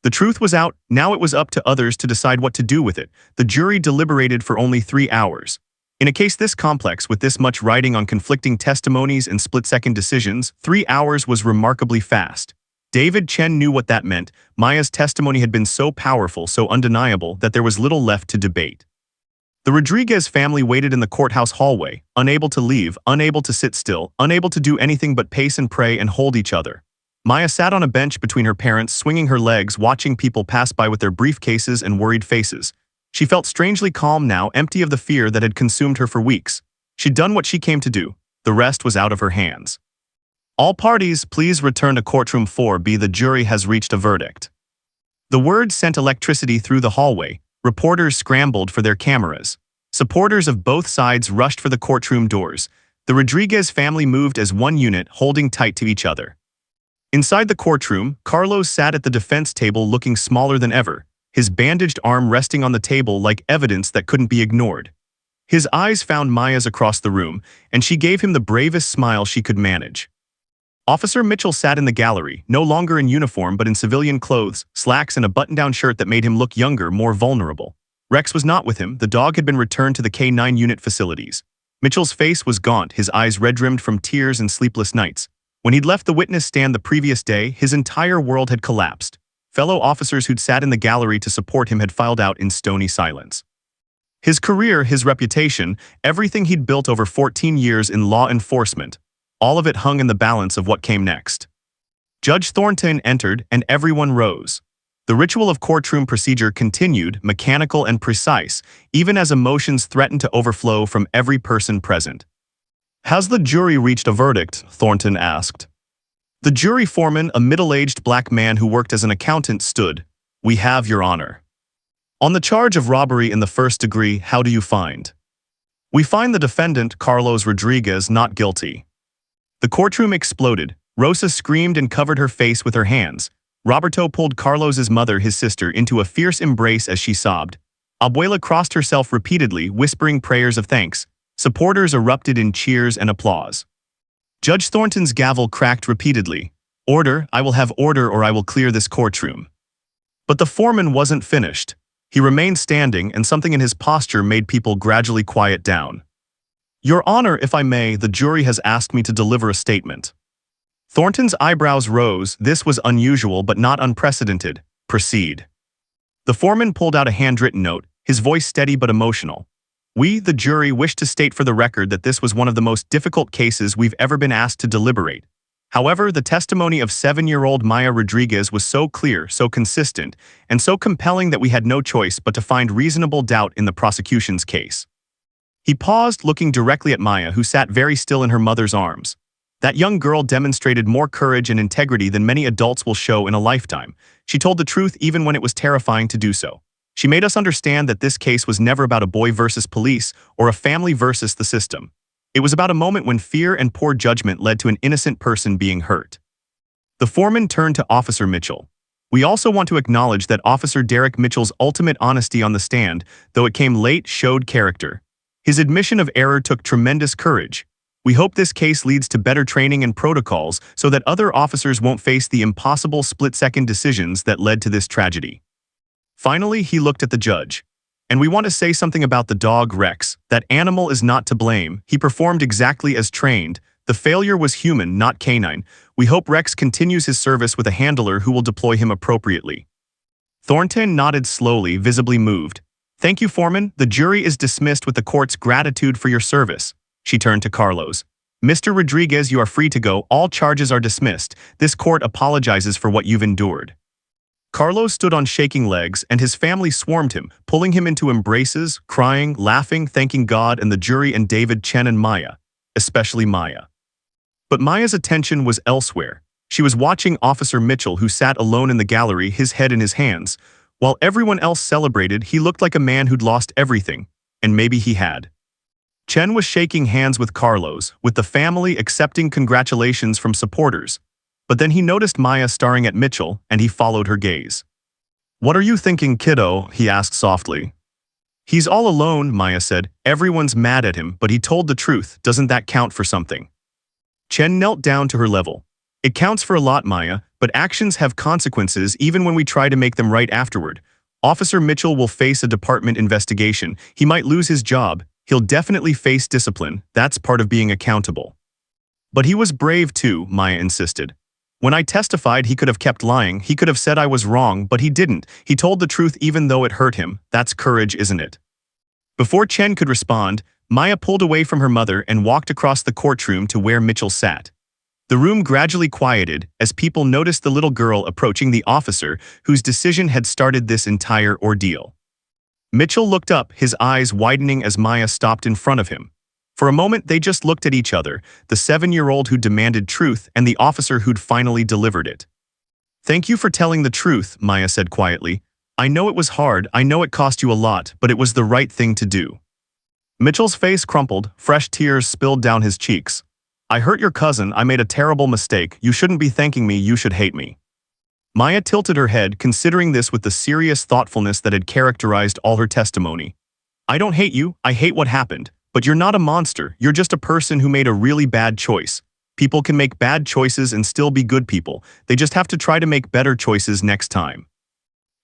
The truth was out, now it was up to others to decide what to do with it. The jury deliberated for only 3 hours. In a case this complex, with this much riding on conflicting testimonies and split-second decisions, 3 hours was remarkably fast. David Chen knew what that meant. Maya's testimony had been so powerful, so undeniable, that there was little left to debate. The Rodriguez family waited in the courthouse hallway, unable to leave, unable to sit still, unable to do anything but pace and pray and hold each other. Maya sat on a bench between her parents, swinging her legs, watching people pass by with their briefcases and worried faces. She felt strangely calm now, empty of the fear that had consumed her for weeks. She'd done what she came to do. The rest was out of her hands. All parties, please return to courtroom 4B. The jury has reached a verdict. The word sent electricity through the hallway. Reporters scrambled for their cameras. Supporters of both sides rushed for the courtroom doors. The Rodriguez family moved as one unit, holding tight to each other. Inside the courtroom, Carlos sat at the defense table looking smaller than ever, his bandaged arm resting on the table like evidence that couldn't be ignored. His eyes found Maya's across the room, and she gave him the bravest smile she could manage. Officer Mitchell sat in the gallery, no longer in uniform but in civilian clothes, slacks and a button-down shirt that made him look younger, more vulnerable. Rex was not with him. The dog had been returned to the K-9 unit facilities. Mitchell's face was gaunt, his eyes red-rimmed from tears and sleepless nights. When he'd left the witness stand the previous day, his entire world had collapsed. Fellow officers who'd sat in the gallery to support him had filed out in stony silence. His career, his reputation, everything he'd built over 14 years in law enforcement, all of it hung in the balance of what came next. Judge Thornton entered, and everyone rose. The ritual of courtroom procedure continued, mechanical and precise, even as emotions threatened to overflow from every person present. "Has the jury reached a verdict?" Thornton asked. The jury foreman, a middle-aged black man who worked as an accountant, stood. "We have, Your Honor." "On the charge of robbery in the first degree, how do you find?" "We find the defendant, Carlos Rodriguez, not guilty." The courtroom exploded. Rosa screamed and covered her face with her hands. Roberto pulled Carlos's mother, his sister, into a fierce embrace as she sobbed. Abuela crossed herself repeatedly, whispering prayers of thanks. Supporters erupted in cheers and applause. Judge Thornton's gavel cracked repeatedly. "Order, I will have order or I will clear this courtroom." But the foreman wasn't finished. He remained standing, and something in his posture made people gradually quiet down. "Your Honor, if I may, the jury has asked me to deliver a statement." Thornton's eyebrows rose. This was unusual but not unprecedented. "Proceed." The foreman pulled out a handwritten note, his voice steady but emotional. "We, the jury, wish to state for the record that this was one of the most difficult cases we've ever been asked to deliberate. However, the testimony of 7-year-old Maya Rodriguez was so clear, so consistent, and so compelling that we had no choice but to find reasonable doubt in the prosecution's case." He paused, looking directly at Maya, who sat very still in her mother's arms. That young girl demonstrated more courage and integrity than many adults will show in a lifetime. She told the truth even when it was terrifying to do so. She made us understand that this case was never about a boy versus police or a family versus the system. It was about a moment when fear and poor judgment led to an innocent person being hurt. The foreman turned to Officer Mitchell. "We also want to acknowledge that Officer Derek Mitchell's ultimate honesty on the stand, though it came late, showed character. His admission of error took tremendous courage. We hope this case leads to better training and protocols so that other officers won't face the impossible split-second decisions that led to this tragedy." Finally, he looked at the judge. "And we want to say something about the dog, Rex. That animal is not to blame. He performed exactly as trained. The failure was human, not canine. We hope Rex continues his service with a handler who will deploy him appropriately." Thornton nodded slowly, visibly moved. "Thank you, Foreman. The jury is dismissed with the court's gratitude for your service." She turned to Carlos. "Mr. Rodriguez, you are free to go. All charges are dismissed. This court apologizes for what you've endured." Carlos stood on shaking legs, and his family swarmed him, pulling him into embraces, crying, laughing, thanking God and the jury and David, Chen and Maya, especially Maya. But Maya's attention was elsewhere. She was watching Officer Mitchell, who sat alone in the gallery, his head in his hands. While everyone else celebrated, he looked like a man who'd lost everything, and maybe he had. Chen was shaking hands with Carlos, with the family accepting congratulations from supporters. But then he noticed Maya staring at Mitchell, and he followed her gaze. "What are you thinking, kiddo?" he asked softly. "He's all alone," Maya said. "Everyone's mad at him, but he told the truth. Doesn't that count for something?" Chen knelt down to her level. It counts for a lot, Maya, but actions have consequences even when we try to make them right afterward. Officer Mitchell will face a department investigation. He might lose his job. He'll definitely face discipline. That's part of being accountable. But he was brave too, Maya insisted. When I testified, he could have kept lying. He could have said I was wrong, but he didn't. He told the truth even though it hurt him. That's courage, isn't it? Before Chen could respond, Maya pulled away from her mother and walked across the courtroom to where Mitchell sat. The room gradually quieted as people noticed the little girl approaching the officer whose decision had started this entire ordeal. Mitchell looked up, his eyes widening as Maya stopped in front of him. For a moment, they just looked at each other, the 7-year-old who demanded truth and the officer who'd finally delivered it. "Thank you for telling the truth," Maya said quietly. "I know it was hard, I know it cost you a lot, but it was the right thing to do." Mitchell's face crumpled, fresh tears spilled down his cheeks. "I hurt your cousin, I made a terrible mistake, you shouldn't be thanking me, you should hate me." Maya tilted her head, considering this with the serious thoughtfulness that had characterized all her testimony. "I don't hate you, I hate what happened. But you're not a monster, you're just a person who made a really bad choice. People can make bad choices and still be good people, they just have to try to make better choices next time."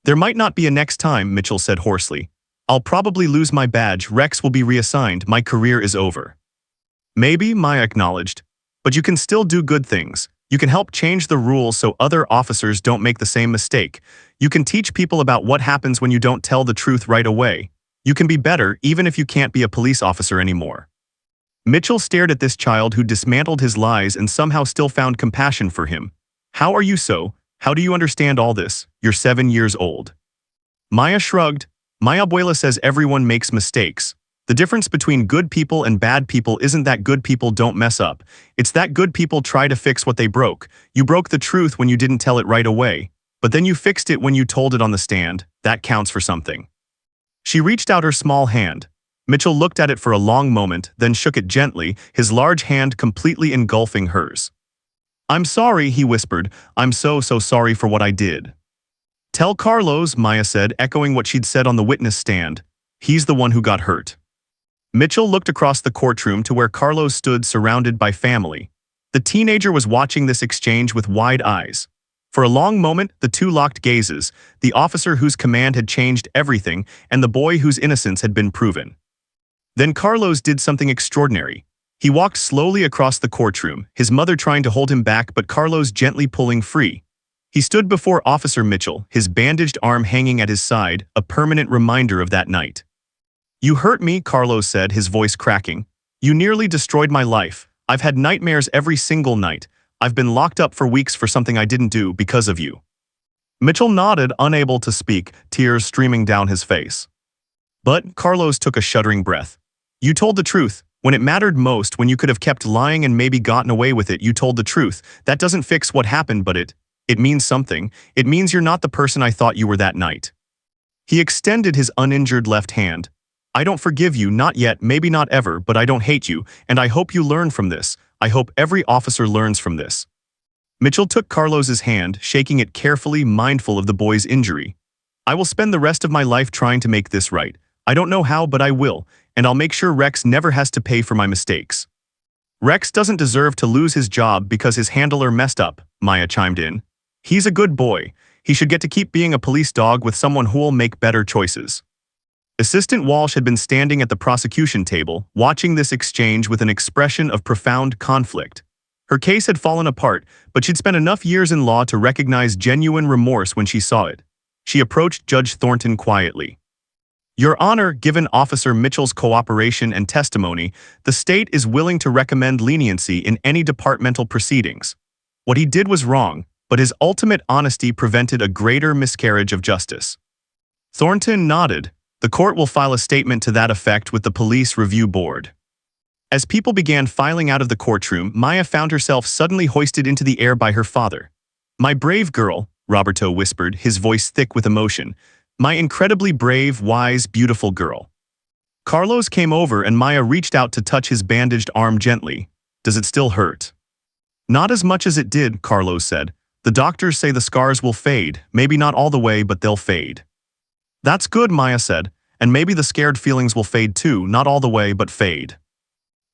"There might not be a next time," Mitchell said hoarsely. "I'll probably lose my badge, Rex will be reassigned, my career is over." "Maybe," Maya acknowledged. "But you can still do good things. You can help change the rules so other officers don't make the same mistake. You can teach people about what happens when you don't tell the truth right away. You can be better even if you can't be a police officer anymore." Mitchell stared at this child who dismantled his lies and somehow still found compassion for him. "How are you so? How do you understand all this? You're 7 years old." Maya shrugged. "My abuela says everyone makes mistakes. The difference between good people and bad people isn't that good people don't mess up. It's that good people try to fix what they broke. You broke the truth when you didn't tell it right away. But then you fixed it when you told it on the stand. That counts for something." She reached out her small hand. Mitchell looked at it for a long moment, then shook it gently, his large hand completely engulfing hers. "I'm sorry," he whispered. "I'm so sorry for what I did." "Tell Carlos," Maya said, echoing what she'd said on the witness stand. "He's the one who got hurt." Mitchell looked across the courtroom to where Carlos stood surrounded by family. The teenager was watching this exchange with wide eyes. For a long moment, the two locked gazes, the officer whose command had changed everything and the boy whose innocence had been proven. Then Carlos did something extraordinary. He walked slowly across the courtroom, his mother trying to hold him back but Carlos gently pulling free. He stood before Officer Mitchell, his bandaged arm hanging at his side, a permanent reminder of that night. "You hurt me," Carlos said, his voice cracking. "You nearly destroyed my life. I've had nightmares every single night. I've been locked up for weeks for something I didn't do because of you." Mitchell nodded, unable to speak, tears streaming down his face. "But," Carlos took a shuddering breath, "you told the truth. When it mattered most, when you could have kept lying and maybe gotten away with it, you told the truth. That doesn't fix what happened, but it means something. It means you're not the person I thought you were that night." He extended his uninjured left hand. "I don't forgive you, not yet, maybe not ever, but I don't hate you, and I hope you learn from this. I hope every officer learns from this." Mitchell took Carlos's hand, shaking it carefully, mindful of the boy's injury. "I will spend the rest of my life trying to make this right. I don't know how, but I will, and I'll make sure Rex never has to pay for my mistakes." "Rex doesn't deserve to lose his job because his handler messed up," Maya chimed in. "He's a good boy. He should get to keep being a police dog with someone who'll make better choices." Assistant Walsh had been standing at the prosecution table, watching this exchange with an expression of profound conflict. Her case had fallen apart, but she'd spent enough years in law to recognize genuine remorse when she saw it. She approached Judge Thornton quietly. "Your Honor, given Officer Mitchell's cooperation and testimony, the state is willing to recommend leniency in any departmental proceedings. What he did was wrong, but his ultimate honesty prevented a greater miscarriage of justice." Thornton nodded. "The court will file a statement to that effect with the Police Review Board." As people began filing out of the courtroom, Maya found herself suddenly hoisted into the air by her father. "My brave girl," Roberto whispered, his voice thick with emotion. "My incredibly brave, wise, beautiful girl." Carlos came over and Maya reached out to touch his bandaged arm gently. "Does it still hurt?" "Not as much as it did," Carlos said. "The doctors say the scars will fade, maybe not all the way, but they'll fade." "That's good," Maya said, "and maybe the scared feelings will fade too, not all the way, but fade."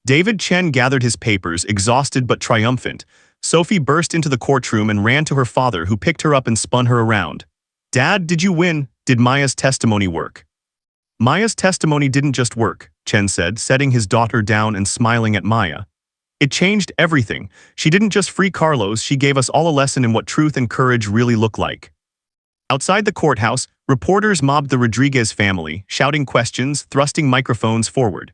David Chen gathered his papers, exhausted but triumphant. Sophie burst into the courtroom and ran to her father, who picked her up and spun her around. "Dad, did you win? Did Maya's testimony work?" "Maya's testimony didn't just work," Chen said, setting his daughter down and smiling at Maya. "It changed everything. She didn't just free Carlos, she gave us all a lesson in what truth and courage really look like." Outside the courthouse, reporters mobbed the Rodriguez family, shouting questions, thrusting microphones forward.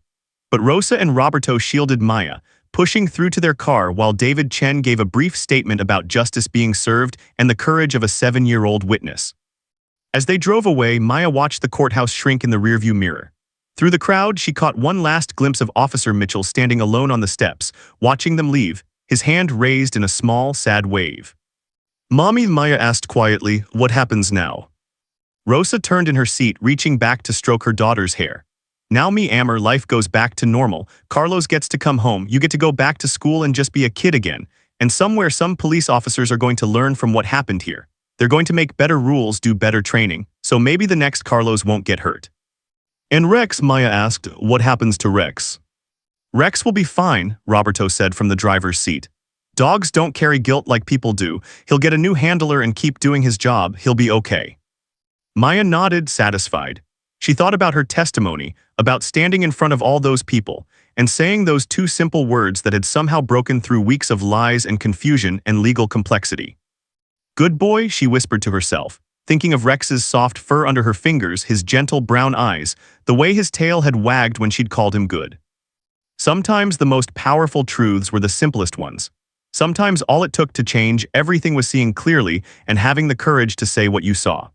But Rosa and Roberto shielded Maya, pushing through to their car while David Chen gave a brief statement about justice being served and the courage of a 7-year-old witness. As they drove away, Maya watched the courthouse shrink in the rearview mirror. Through the crowd, she caught one last glimpse of Officer Mitchell standing alone on the steps, watching them leave, his hand raised in a small, sad wave. "Mommy," Maya asked quietly, "what happens now?" Rosa turned in her seat, reaching back to stroke her daughter's hair. "Now me Amber, life goes back to normal. Carlos gets to come home, you get to go back to school and just be a kid again. And somewhere some police officers are going to learn from what happened here. They're going to make better rules, do better training, so maybe the next Carlos won't get hurt." "And Rex," Maya asked, "what happens to Rex?" "Rex will be fine," Roberto said from the driver's seat. "Dogs don't carry guilt like people do. He'll get a new handler and keep doing his job. He'll be okay." Maya nodded, satisfied. She thought about her testimony, about standing in front of all those people, and saying those two simple words that had somehow broken through weeks of lies and confusion and legal complexity. "Good boy," she whispered to herself, thinking of Rex's soft fur under her fingers, his gentle brown eyes, the way his tail had wagged when she'd called him good. Sometimes the most powerful truths were the simplest ones. Sometimes all it took to change everything was seeing clearly and having the courage to say what you saw.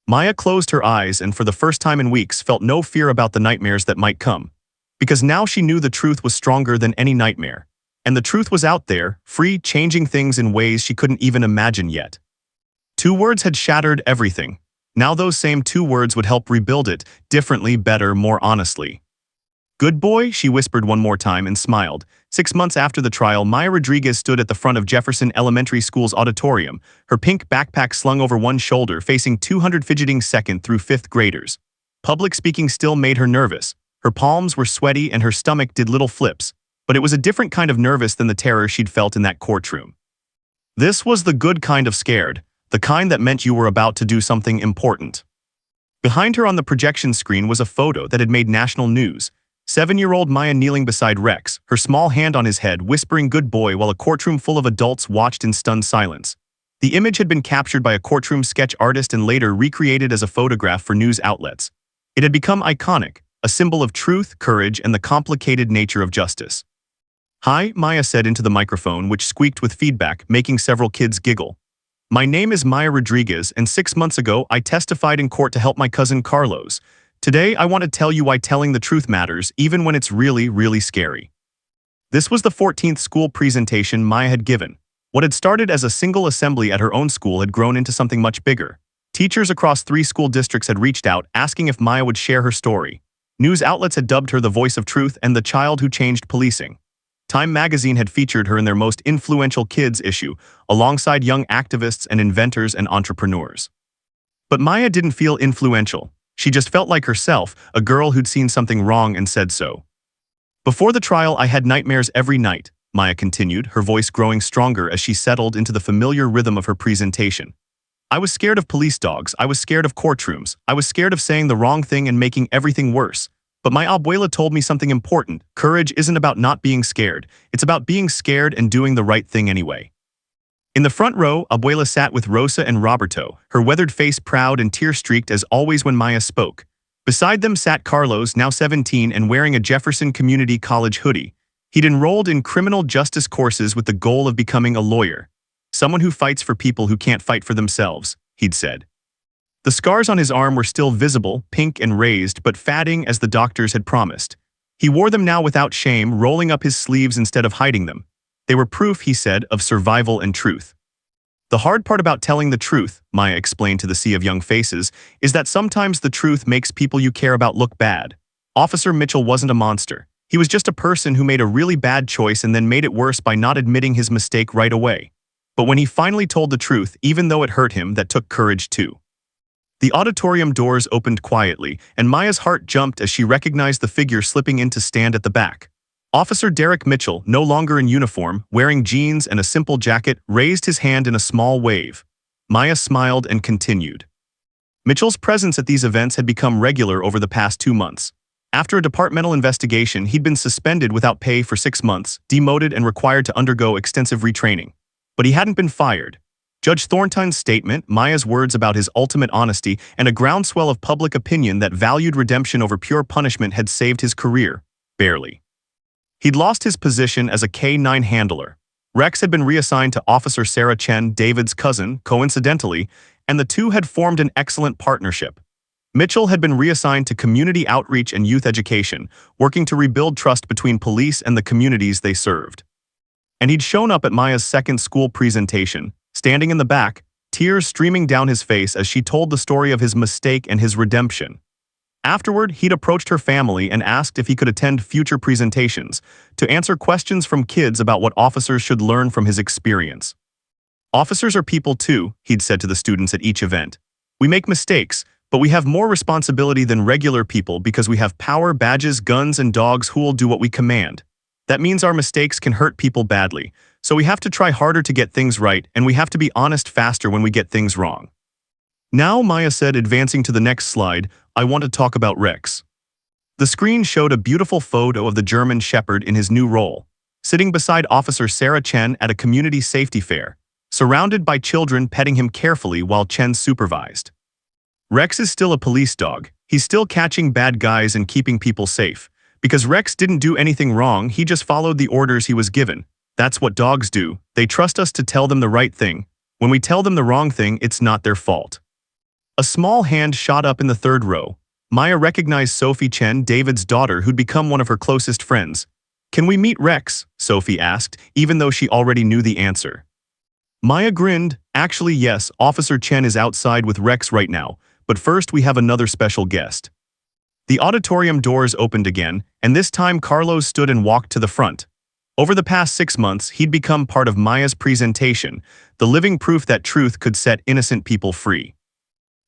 Maya closed her eyes and for the first time in weeks felt no fear about the nightmares that might come. Because now she knew the truth was stronger than any nightmare. And the truth was out there, free, changing things in ways she couldn't even imagine yet. 2 words had shattered everything. Now those same 2 words would help rebuild it, differently, better, more honestly. "Good boy," she whispered one more time and smiled. 6 months after the trial, Maya Rodriguez stood at the front of Jefferson Elementary School's auditorium, her pink backpack slung over one shoulder, facing 200 fidgeting second through 5th graders. Public speaking still made her nervous. Her palms were sweaty and her stomach did little flips, but it was a different kind of nervous than the terror she'd felt in that courtroom. This was the good kind of scared, the kind that meant you were about to do something important. Behind her on the projection screen was a photo that had made national news. 7-year-old Maya kneeling beside Rex, her small hand on his head, whispering "good boy," while a courtroom full of adults watched in stunned silence. The image had been captured by a courtroom sketch artist and later recreated as a photograph for news outlets. It had become iconic, a symbol of truth, courage, and the complicated nature of justice. "Hi," Maya said into the microphone, which squeaked with feedback, making several kids giggle. "My name is Maya Rodriguez, and 6 months ago I testified in court to help my cousin Carlos. Today, I want to tell you why telling the truth matters, even when it's really, really scary." This was the 14th school presentation Maya had given. What had started as a single assembly at her own school had grown into something much bigger. Teachers across 3 school districts had reached out, asking if Maya would share her story. News outlets had dubbed her the voice of truth and the child who changed policing. Time magazine had featured her in their most influential kids issue, alongside young activists and inventors and entrepreneurs. But Maya didn't feel influential. She just felt like herself, a girl who'd seen something wrong and said so. "Before the trial, I had nightmares every night," Maya continued, her voice growing stronger as she settled into the familiar rhythm of her presentation. "I was scared of police dogs, I was scared of courtrooms, I was scared of saying the wrong thing and making everything worse. But my abuela told me something important. Courage isn't about not being scared, it's about being scared and doing the right thing anyway." In the front row, Abuela sat with Rosa and Roberto, her weathered face proud and tear-streaked as always when Maya spoke. Beside them sat Carlos, now 17 and wearing a Jefferson Community College hoodie. He'd enrolled in criminal justice courses with the goal of becoming a lawyer. "Someone who fights for people who can't fight for themselves," he'd said. The scars on his arm were still visible, pink and raised, but fading as the doctors had promised. He wore them now without shame, rolling up his sleeves instead of hiding them. They were proof, he said, of survival and truth. "The hard part about telling the truth," Maya explained to the sea of young faces, "is that sometimes the truth makes people you care about look bad. Officer Mitchell wasn't a monster. He was just a person who made a really bad choice and then made it worse by not admitting his mistake right away. But when he finally told the truth, even though it hurt him, that took courage too." The auditorium doors opened quietly, and Maya's heart jumped as she recognized the figure slipping in to stand at the back. Officer Derek Mitchell, no longer in uniform, wearing jeans and a simple jacket, raised his hand in a small wave. Maya smiled and continued. Mitchell's presence at these events had become regular over the past 2 months. After a departmental investigation, he'd been suspended without pay for 6 months, demoted and required to undergo extensive retraining. But he hadn't been fired. Judge Thornton's statement, Maya's words about his ultimate honesty, and a groundswell of public opinion that valued redemption over pure punishment had saved his career. Barely. He'd lost his position as a K-9 handler. Rex had been reassigned to Officer Sarah Chen, David's cousin, coincidentally, and the two had formed an excellent partnership. Mitchell had been reassigned to community outreach and youth education, working to rebuild trust between police and the communities they served. And he'd shown up at Maya's second school presentation, standing in the back, tears streaming down his face as she told the story of his mistake and his redemption. Afterward, he'd approached her family and asked if he could attend future presentations to answer questions from kids about what officers should learn from his experience. Officers are people too, he'd said to the students at each event. We make mistakes, but we have more responsibility than regular people because we have power, badges, guns, and dogs who will do what we command. That means our mistakes can hurt people badly, so we have to try harder to get things right, and we have to be honest faster when we get things wrong. Now, Maya said, advancing to the next slide, I want to talk about Rex. The screen showed a beautiful photo of the German Shepherd in his new role, sitting beside Officer Sarah Chen at a community safety fair, surrounded by children petting him carefully while Chen supervised. Rex is still a police dog. He's still catching bad guys and keeping people safe. Because Rex didn't do anything wrong, he just followed the orders he was given. That's what dogs do. They trust us to tell them the right thing. When we tell them the wrong thing, it's not their fault. A small hand shot up in the third row. Maya recognized Sophie Chen, David's daughter, who'd become one of her closest friends. Can we meet Rex? Sophie asked, even though she already knew the answer. Maya grinned. Actually, yes, Officer Chen is outside with Rex right now, but first we have another special guest. The auditorium doors opened again, and this time Carlos stood and walked to the front. Over the past 6 months, he'd become part of Maya's presentation, the living proof that truth could set innocent people free.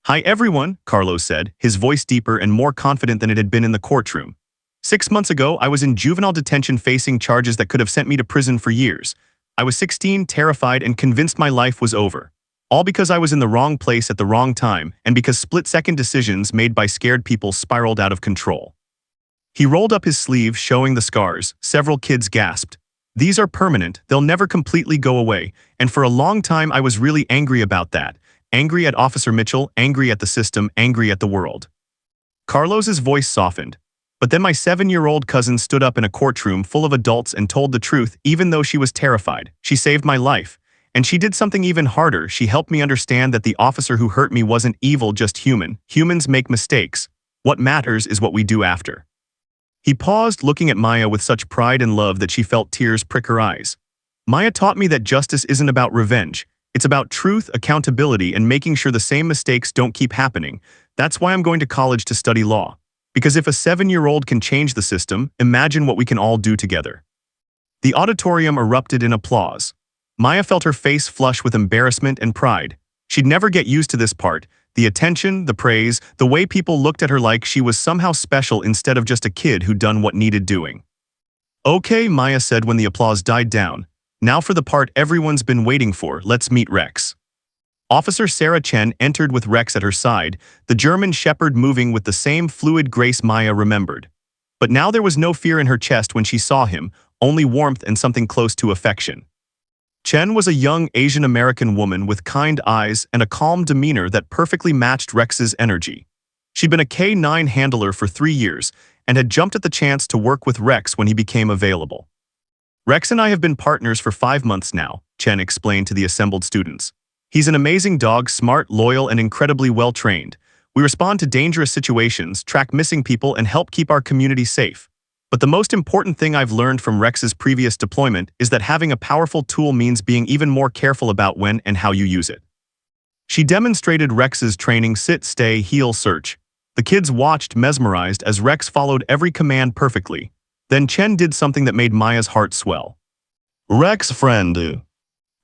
Hi everyone, Carlos said, his voice deeper and more confident than it had been in the courtroom. 6 months ago, I was in juvenile detention facing charges that could have sent me to prison for years. I was 16, terrified, and convinced my life was over. All because I was in the wrong place at the wrong time, and because split-second decisions made by scared people spiraled out of control. He rolled up his sleeve, showing the scars. Several kids gasped. These are permanent, they'll never completely go away, and for a long time I was really angry about that. Angry at Officer Mitchell, angry at the system, angry at the world. Carlos's voice softened. But then my 7-year-old cousin stood up in a courtroom full of adults and told the truth, even though she was terrified. She saved my life. And she did something even harder. She helped me understand that the officer who hurt me wasn't evil, just human. Humans make mistakes. What matters is what we do after. He paused, looking at Maya with such pride and love that she felt tears prick her eyes. Maya taught me that justice isn't about revenge. It's about truth, accountability, and making sure the same mistakes don't keep happening. That's why I'm going to college to study law. Because if a 7-year-old can change the system, imagine what we can all do together. The auditorium erupted in applause. Maya felt her face flush with embarrassment and pride. She'd never get used to this part. The attention, the praise, the way people looked at her like she was somehow special instead of just a kid who'd done what needed doing. Okay, Maya said when the applause died down. Now for the part everyone's been waiting for, let's meet Rex. Officer Sarah Chen entered with Rex at her side, the German Shepherd moving with the same fluid grace Maya remembered. But now there was no fear in her chest when she saw him, only warmth and something close to affection. Chen was a young Asian American woman with kind eyes and a calm demeanor that perfectly matched Rex's energy. She'd been a K-9 handler for 3 years and had jumped at the chance to work with Rex when he became available. Rex and I have been partners for 5 months now, Chen explained to the assembled students. He's an amazing dog, smart, loyal, and incredibly well-trained. We respond to dangerous situations, track missing people, and help keep our community safe. But the most important thing I've learned from Rex's previous deployment is that having a powerful tool means being even more careful about when and how you use it. She demonstrated Rex's training: sit, stay, heel, search. The kids watched, mesmerized, as Rex followed every command perfectly. Then Chen did something that made Maya's heart swell. Rex friend.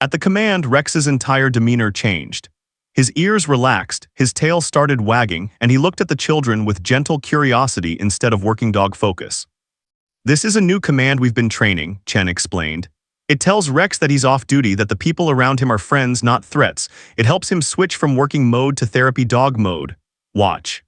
At the command, Rex's entire demeanor changed. His ears relaxed, his tail started wagging, and he looked at the children with gentle curiosity instead of working dog focus. This is a new command we've been training, Chen explained. It tells Rex that he's off duty, that the people around him are friends, not threats. It helps him switch from working mode to therapy dog mode. Watch.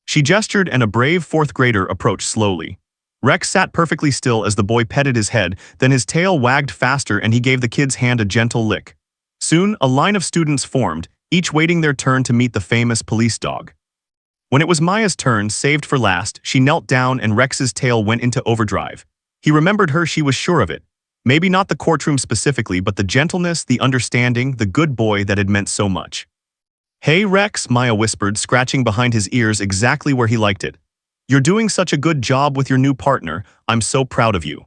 She gestured and a brave fourth grader approached slowly. Rex sat perfectly still as the boy petted his head, then his tail wagged faster and he gave the kid's hand a gentle lick. Soon, a line of students formed, each waiting their turn to meet the famous police dog. When it was Maya's turn, saved for last, she knelt down and Rex's tail went into overdrive. He remembered her, she was sure of it. Maybe not the courtroom specifically, but the gentleness, the understanding, the good boy that had meant so much. "Hey Rex," Maya whispered, scratching behind his ears exactly where he liked it. "You're doing such a good job with your new partner. I'm so proud of you."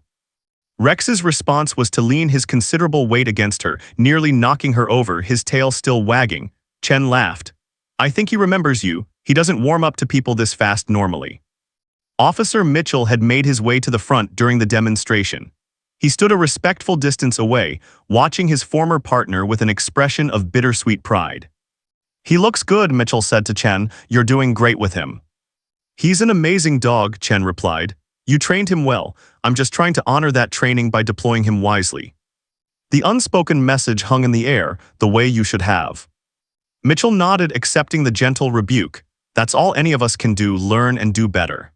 Rex's response was to lean his considerable weight against her, nearly knocking her over, his tail still wagging. Chen laughed. "I think he remembers you. He doesn't warm up to people this fast normally." Officer Mitchell had made his way to the front during the demonstration. He stood a respectful distance away, watching his former partner with an expression of bittersweet pride. "He looks good," Mitchell said to Chen. "You're doing great with him." "He's an amazing dog," Chen replied. "You trained him well. I'm just trying to honor that training by deploying him wisely." The unspoken message hung in the air, the way you should have. Mitchell nodded, accepting the gentle rebuke. That's all any of us can do, learn and do better.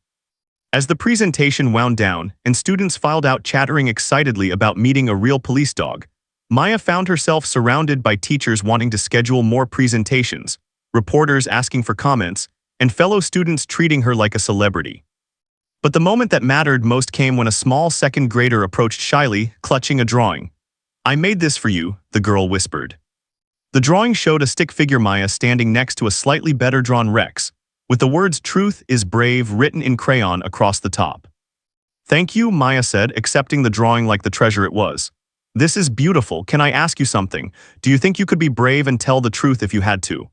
As the presentation wound down and students filed out chattering excitedly about meeting a real police dog, Maya found herself surrounded by teachers wanting to schedule more presentations, reporters asking for comments, and fellow students treating her like a celebrity. But the moment that mattered most came when a small second grader approached shyly, clutching a drawing. "I made this for you," the girl whispered. The drawing showed a stick figure Maya standing next to a slightly better drawn Rex, with the words "Truth is brave" written in crayon across the top. "Thank you," Maya said, accepting the drawing like the treasure it was. "This is beautiful. Can I ask you something? Do you think you could be brave and tell the truth if you had to?"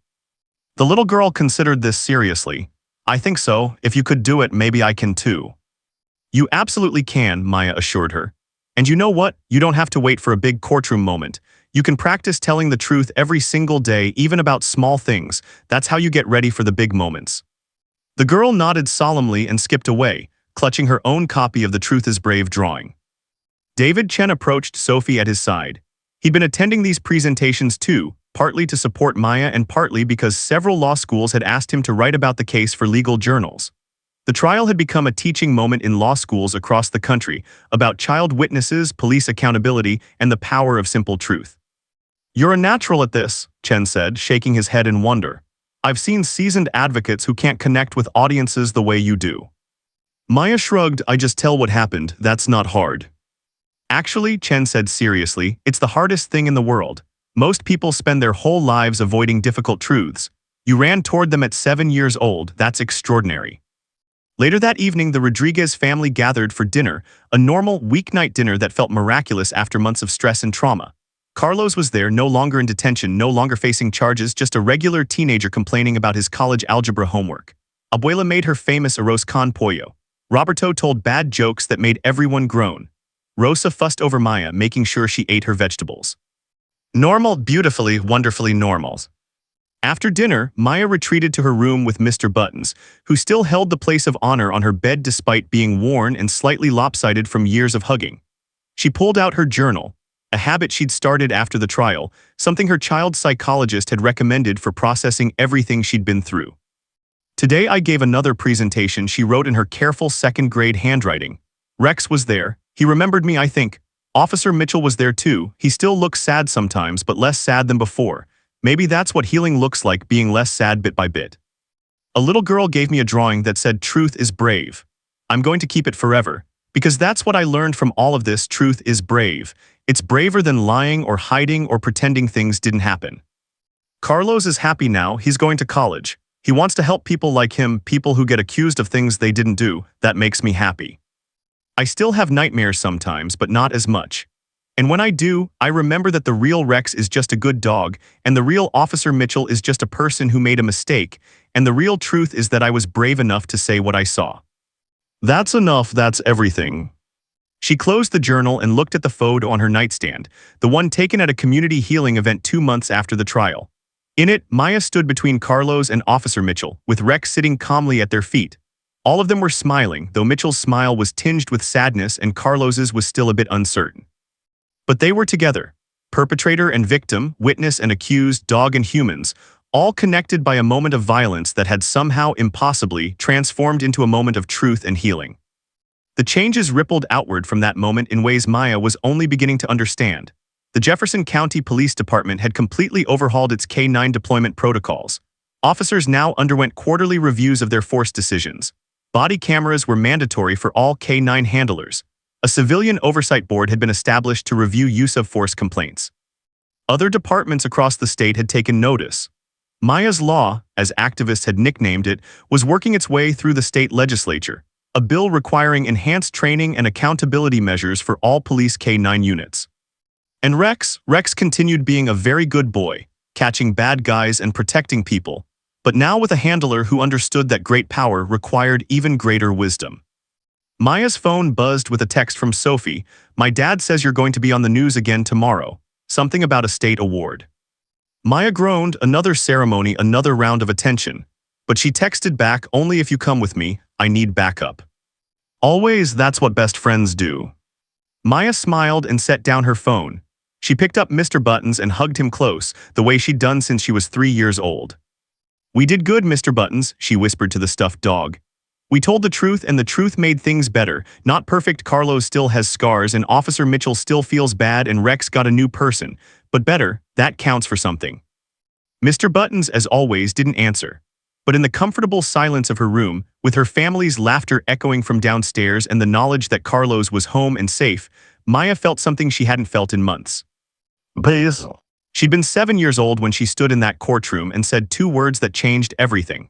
The little girl considered this seriously. "I think so. If you could do it, maybe I can too." "You absolutely can," Maya assured her. "And you know what? You don't have to wait for a big courtroom moment. You can practice telling the truth every single day, even about small things. That's how you get ready for the big moments." The girl nodded solemnly and skipped away, clutching her own copy of the Truth is Brave drawing. David Chen approached Sophie at his side. He'd been attending these presentations too, partly to support Maya and partly because several law schools had asked him to write about the case for legal journals. The trial had become a teaching moment in law schools across the country about child witnesses, police accountability, and the power of simple truth. "You're a natural at this," Chen said, shaking his head in wonder. "I've seen seasoned advocates who can't connect with audiences the way you do." Maya shrugged. "I just tell what happened. That's not hard." "Actually," Chen said seriously, "it's the hardest thing in the world. Most people spend their whole lives avoiding difficult truths. You ran toward them at 7 years old. That's extraordinary." Later that evening, the Rodriguez family gathered for dinner, a normal weeknight dinner that felt miraculous after months of stress and trauma. Carlos was there, no longer in detention, no longer facing charges, just a regular teenager complaining about his college algebra homework. Abuela made her famous arroz con pollo. Roberto told bad jokes that made everyone groan. Rosa fussed over Maya, making sure she ate her vegetables. Normal, beautifully, wonderfully normal. After dinner, Maya retreated to her room with Mr. Buttons, who still held the place of honor on her bed despite being worn and slightly lopsided from years of hugging. She pulled out her journal, a habit she'd started after the trial, something her child psychologist had recommended for processing everything she'd been through. "Today I gave another presentation," she wrote in her careful second-grade handwriting. "Rex was there. He remembered me, I think. Officer Mitchell was there too. He still looks sad sometimes, but less sad than before. Maybe that's what healing looks like, being less sad bit by bit." A little girl gave me a drawing that said, "Truth is brave." I'm going to keep it forever, because that's what I learned from all of this. Truth is brave. It's braver than lying or hiding or pretending things didn't happen. Carlos is happy now. He's going to college. He wants to help people like him, people who get accused of things they didn't do. That makes me happy. I still have nightmares sometimes, but not as much. And when I do, I remember that the real Rex is just a good dog, and the real Officer Mitchell is just a person who made a mistake, and the real truth is that I was brave enough to say what I saw. That's enough, that's everything. She closed the journal and looked at the photo on her nightstand, the one taken at a community healing event 2 months after the trial. In it, Maya stood between Carlos and Officer Mitchell, with Rex sitting calmly at their feet. All of them were smiling, though Mitchell's smile was tinged with sadness and Carlos's was still a bit uncertain. But they were together. Perpetrator and victim, witness and accused, dog and humans, all connected by a moment of violence that had somehow impossibly transformed into a moment of truth and healing. The changes rippled outward from that moment in ways Maya was only beginning to understand. The Jefferson County Police Department had completely overhauled its K-9 deployment protocols. Officers now underwent quarterly reviews of their force decisions. Body cameras were mandatory for all K-9 handlers. A civilian oversight board had been established to review use of force complaints. Other departments across the state had taken notice. Maya's Law, as activists had nicknamed it, was working its way through the state legislature, a bill requiring enhanced training and accountability measures for all police K-9 units. And Rex continued being a very good boy, catching bad guys and protecting people, but now with a handler who understood that great power required even greater wisdom. Maya's phone buzzed with a text from Sophie. "My dad says you're going to be on the news again tomorrow. Something about a state award." Maya groaned, another ceremony, another round of attention. But she texted back, "Only if you come with me, I need backup." Always, that's what best friends do. Maya smiled and set down her phone. She picked up Mr. Buttons and hugged him close, the way she'd done since she was 3 years old. "We did good, Mr. Buttons," she whispered to the stuffed dog. "We told the truth and the truth made things better. Not perfect, Carlos still has scars and Officer Mitchell still feels bad and Rex got a new person. But better, that counts for something." Mr. Buttons, as always, didn't answer. But in the comfortable silence of her room, with her family's laughter echoing from downstairs and the knowledge that Carlos was home and safe, Maya felt something she hadn't felt in months. Please. She'd been 7 years old when she stood in that courtroom and said 2 words that changed everything.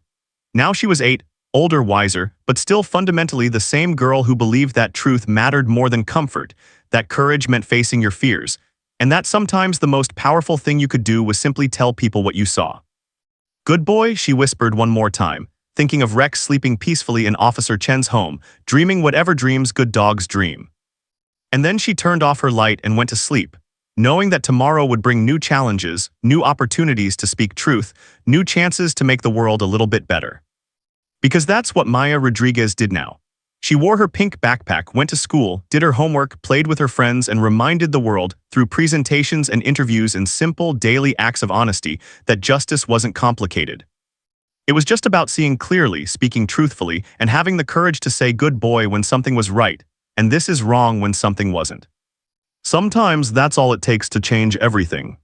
Now she was 8, older, wiser, but still fundamentally the same girl who believed that truth mattered more than comfort, that courage meant facing your fears, and that sometimes the most powerful thing you could do was simply tell people what you saw. "Good boy," she whispered one more time, thinking of Rex sleeping peacefully in Officer Chen's home, dreaming whatever dreams good dogs dream. And then she turned off her light and went to sleep, knowing that tomorrow would bring new challenges, new opportunities to speak truth, new chances to make the world a little bit better. Because that's what Maya Rodriguez did now. She wore her pink backpack, went to school, did her homework, played with her friends, and reminded the world, through presentations and interviews and simple daily acts of honesty, that justice wasn't complicated. It was just about seeing clearly, speaking truthfully, and having the courage to say good boy when something was right, and this is wrong when something wasn't. Sometimes that's all it takes to change everything.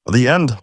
The end.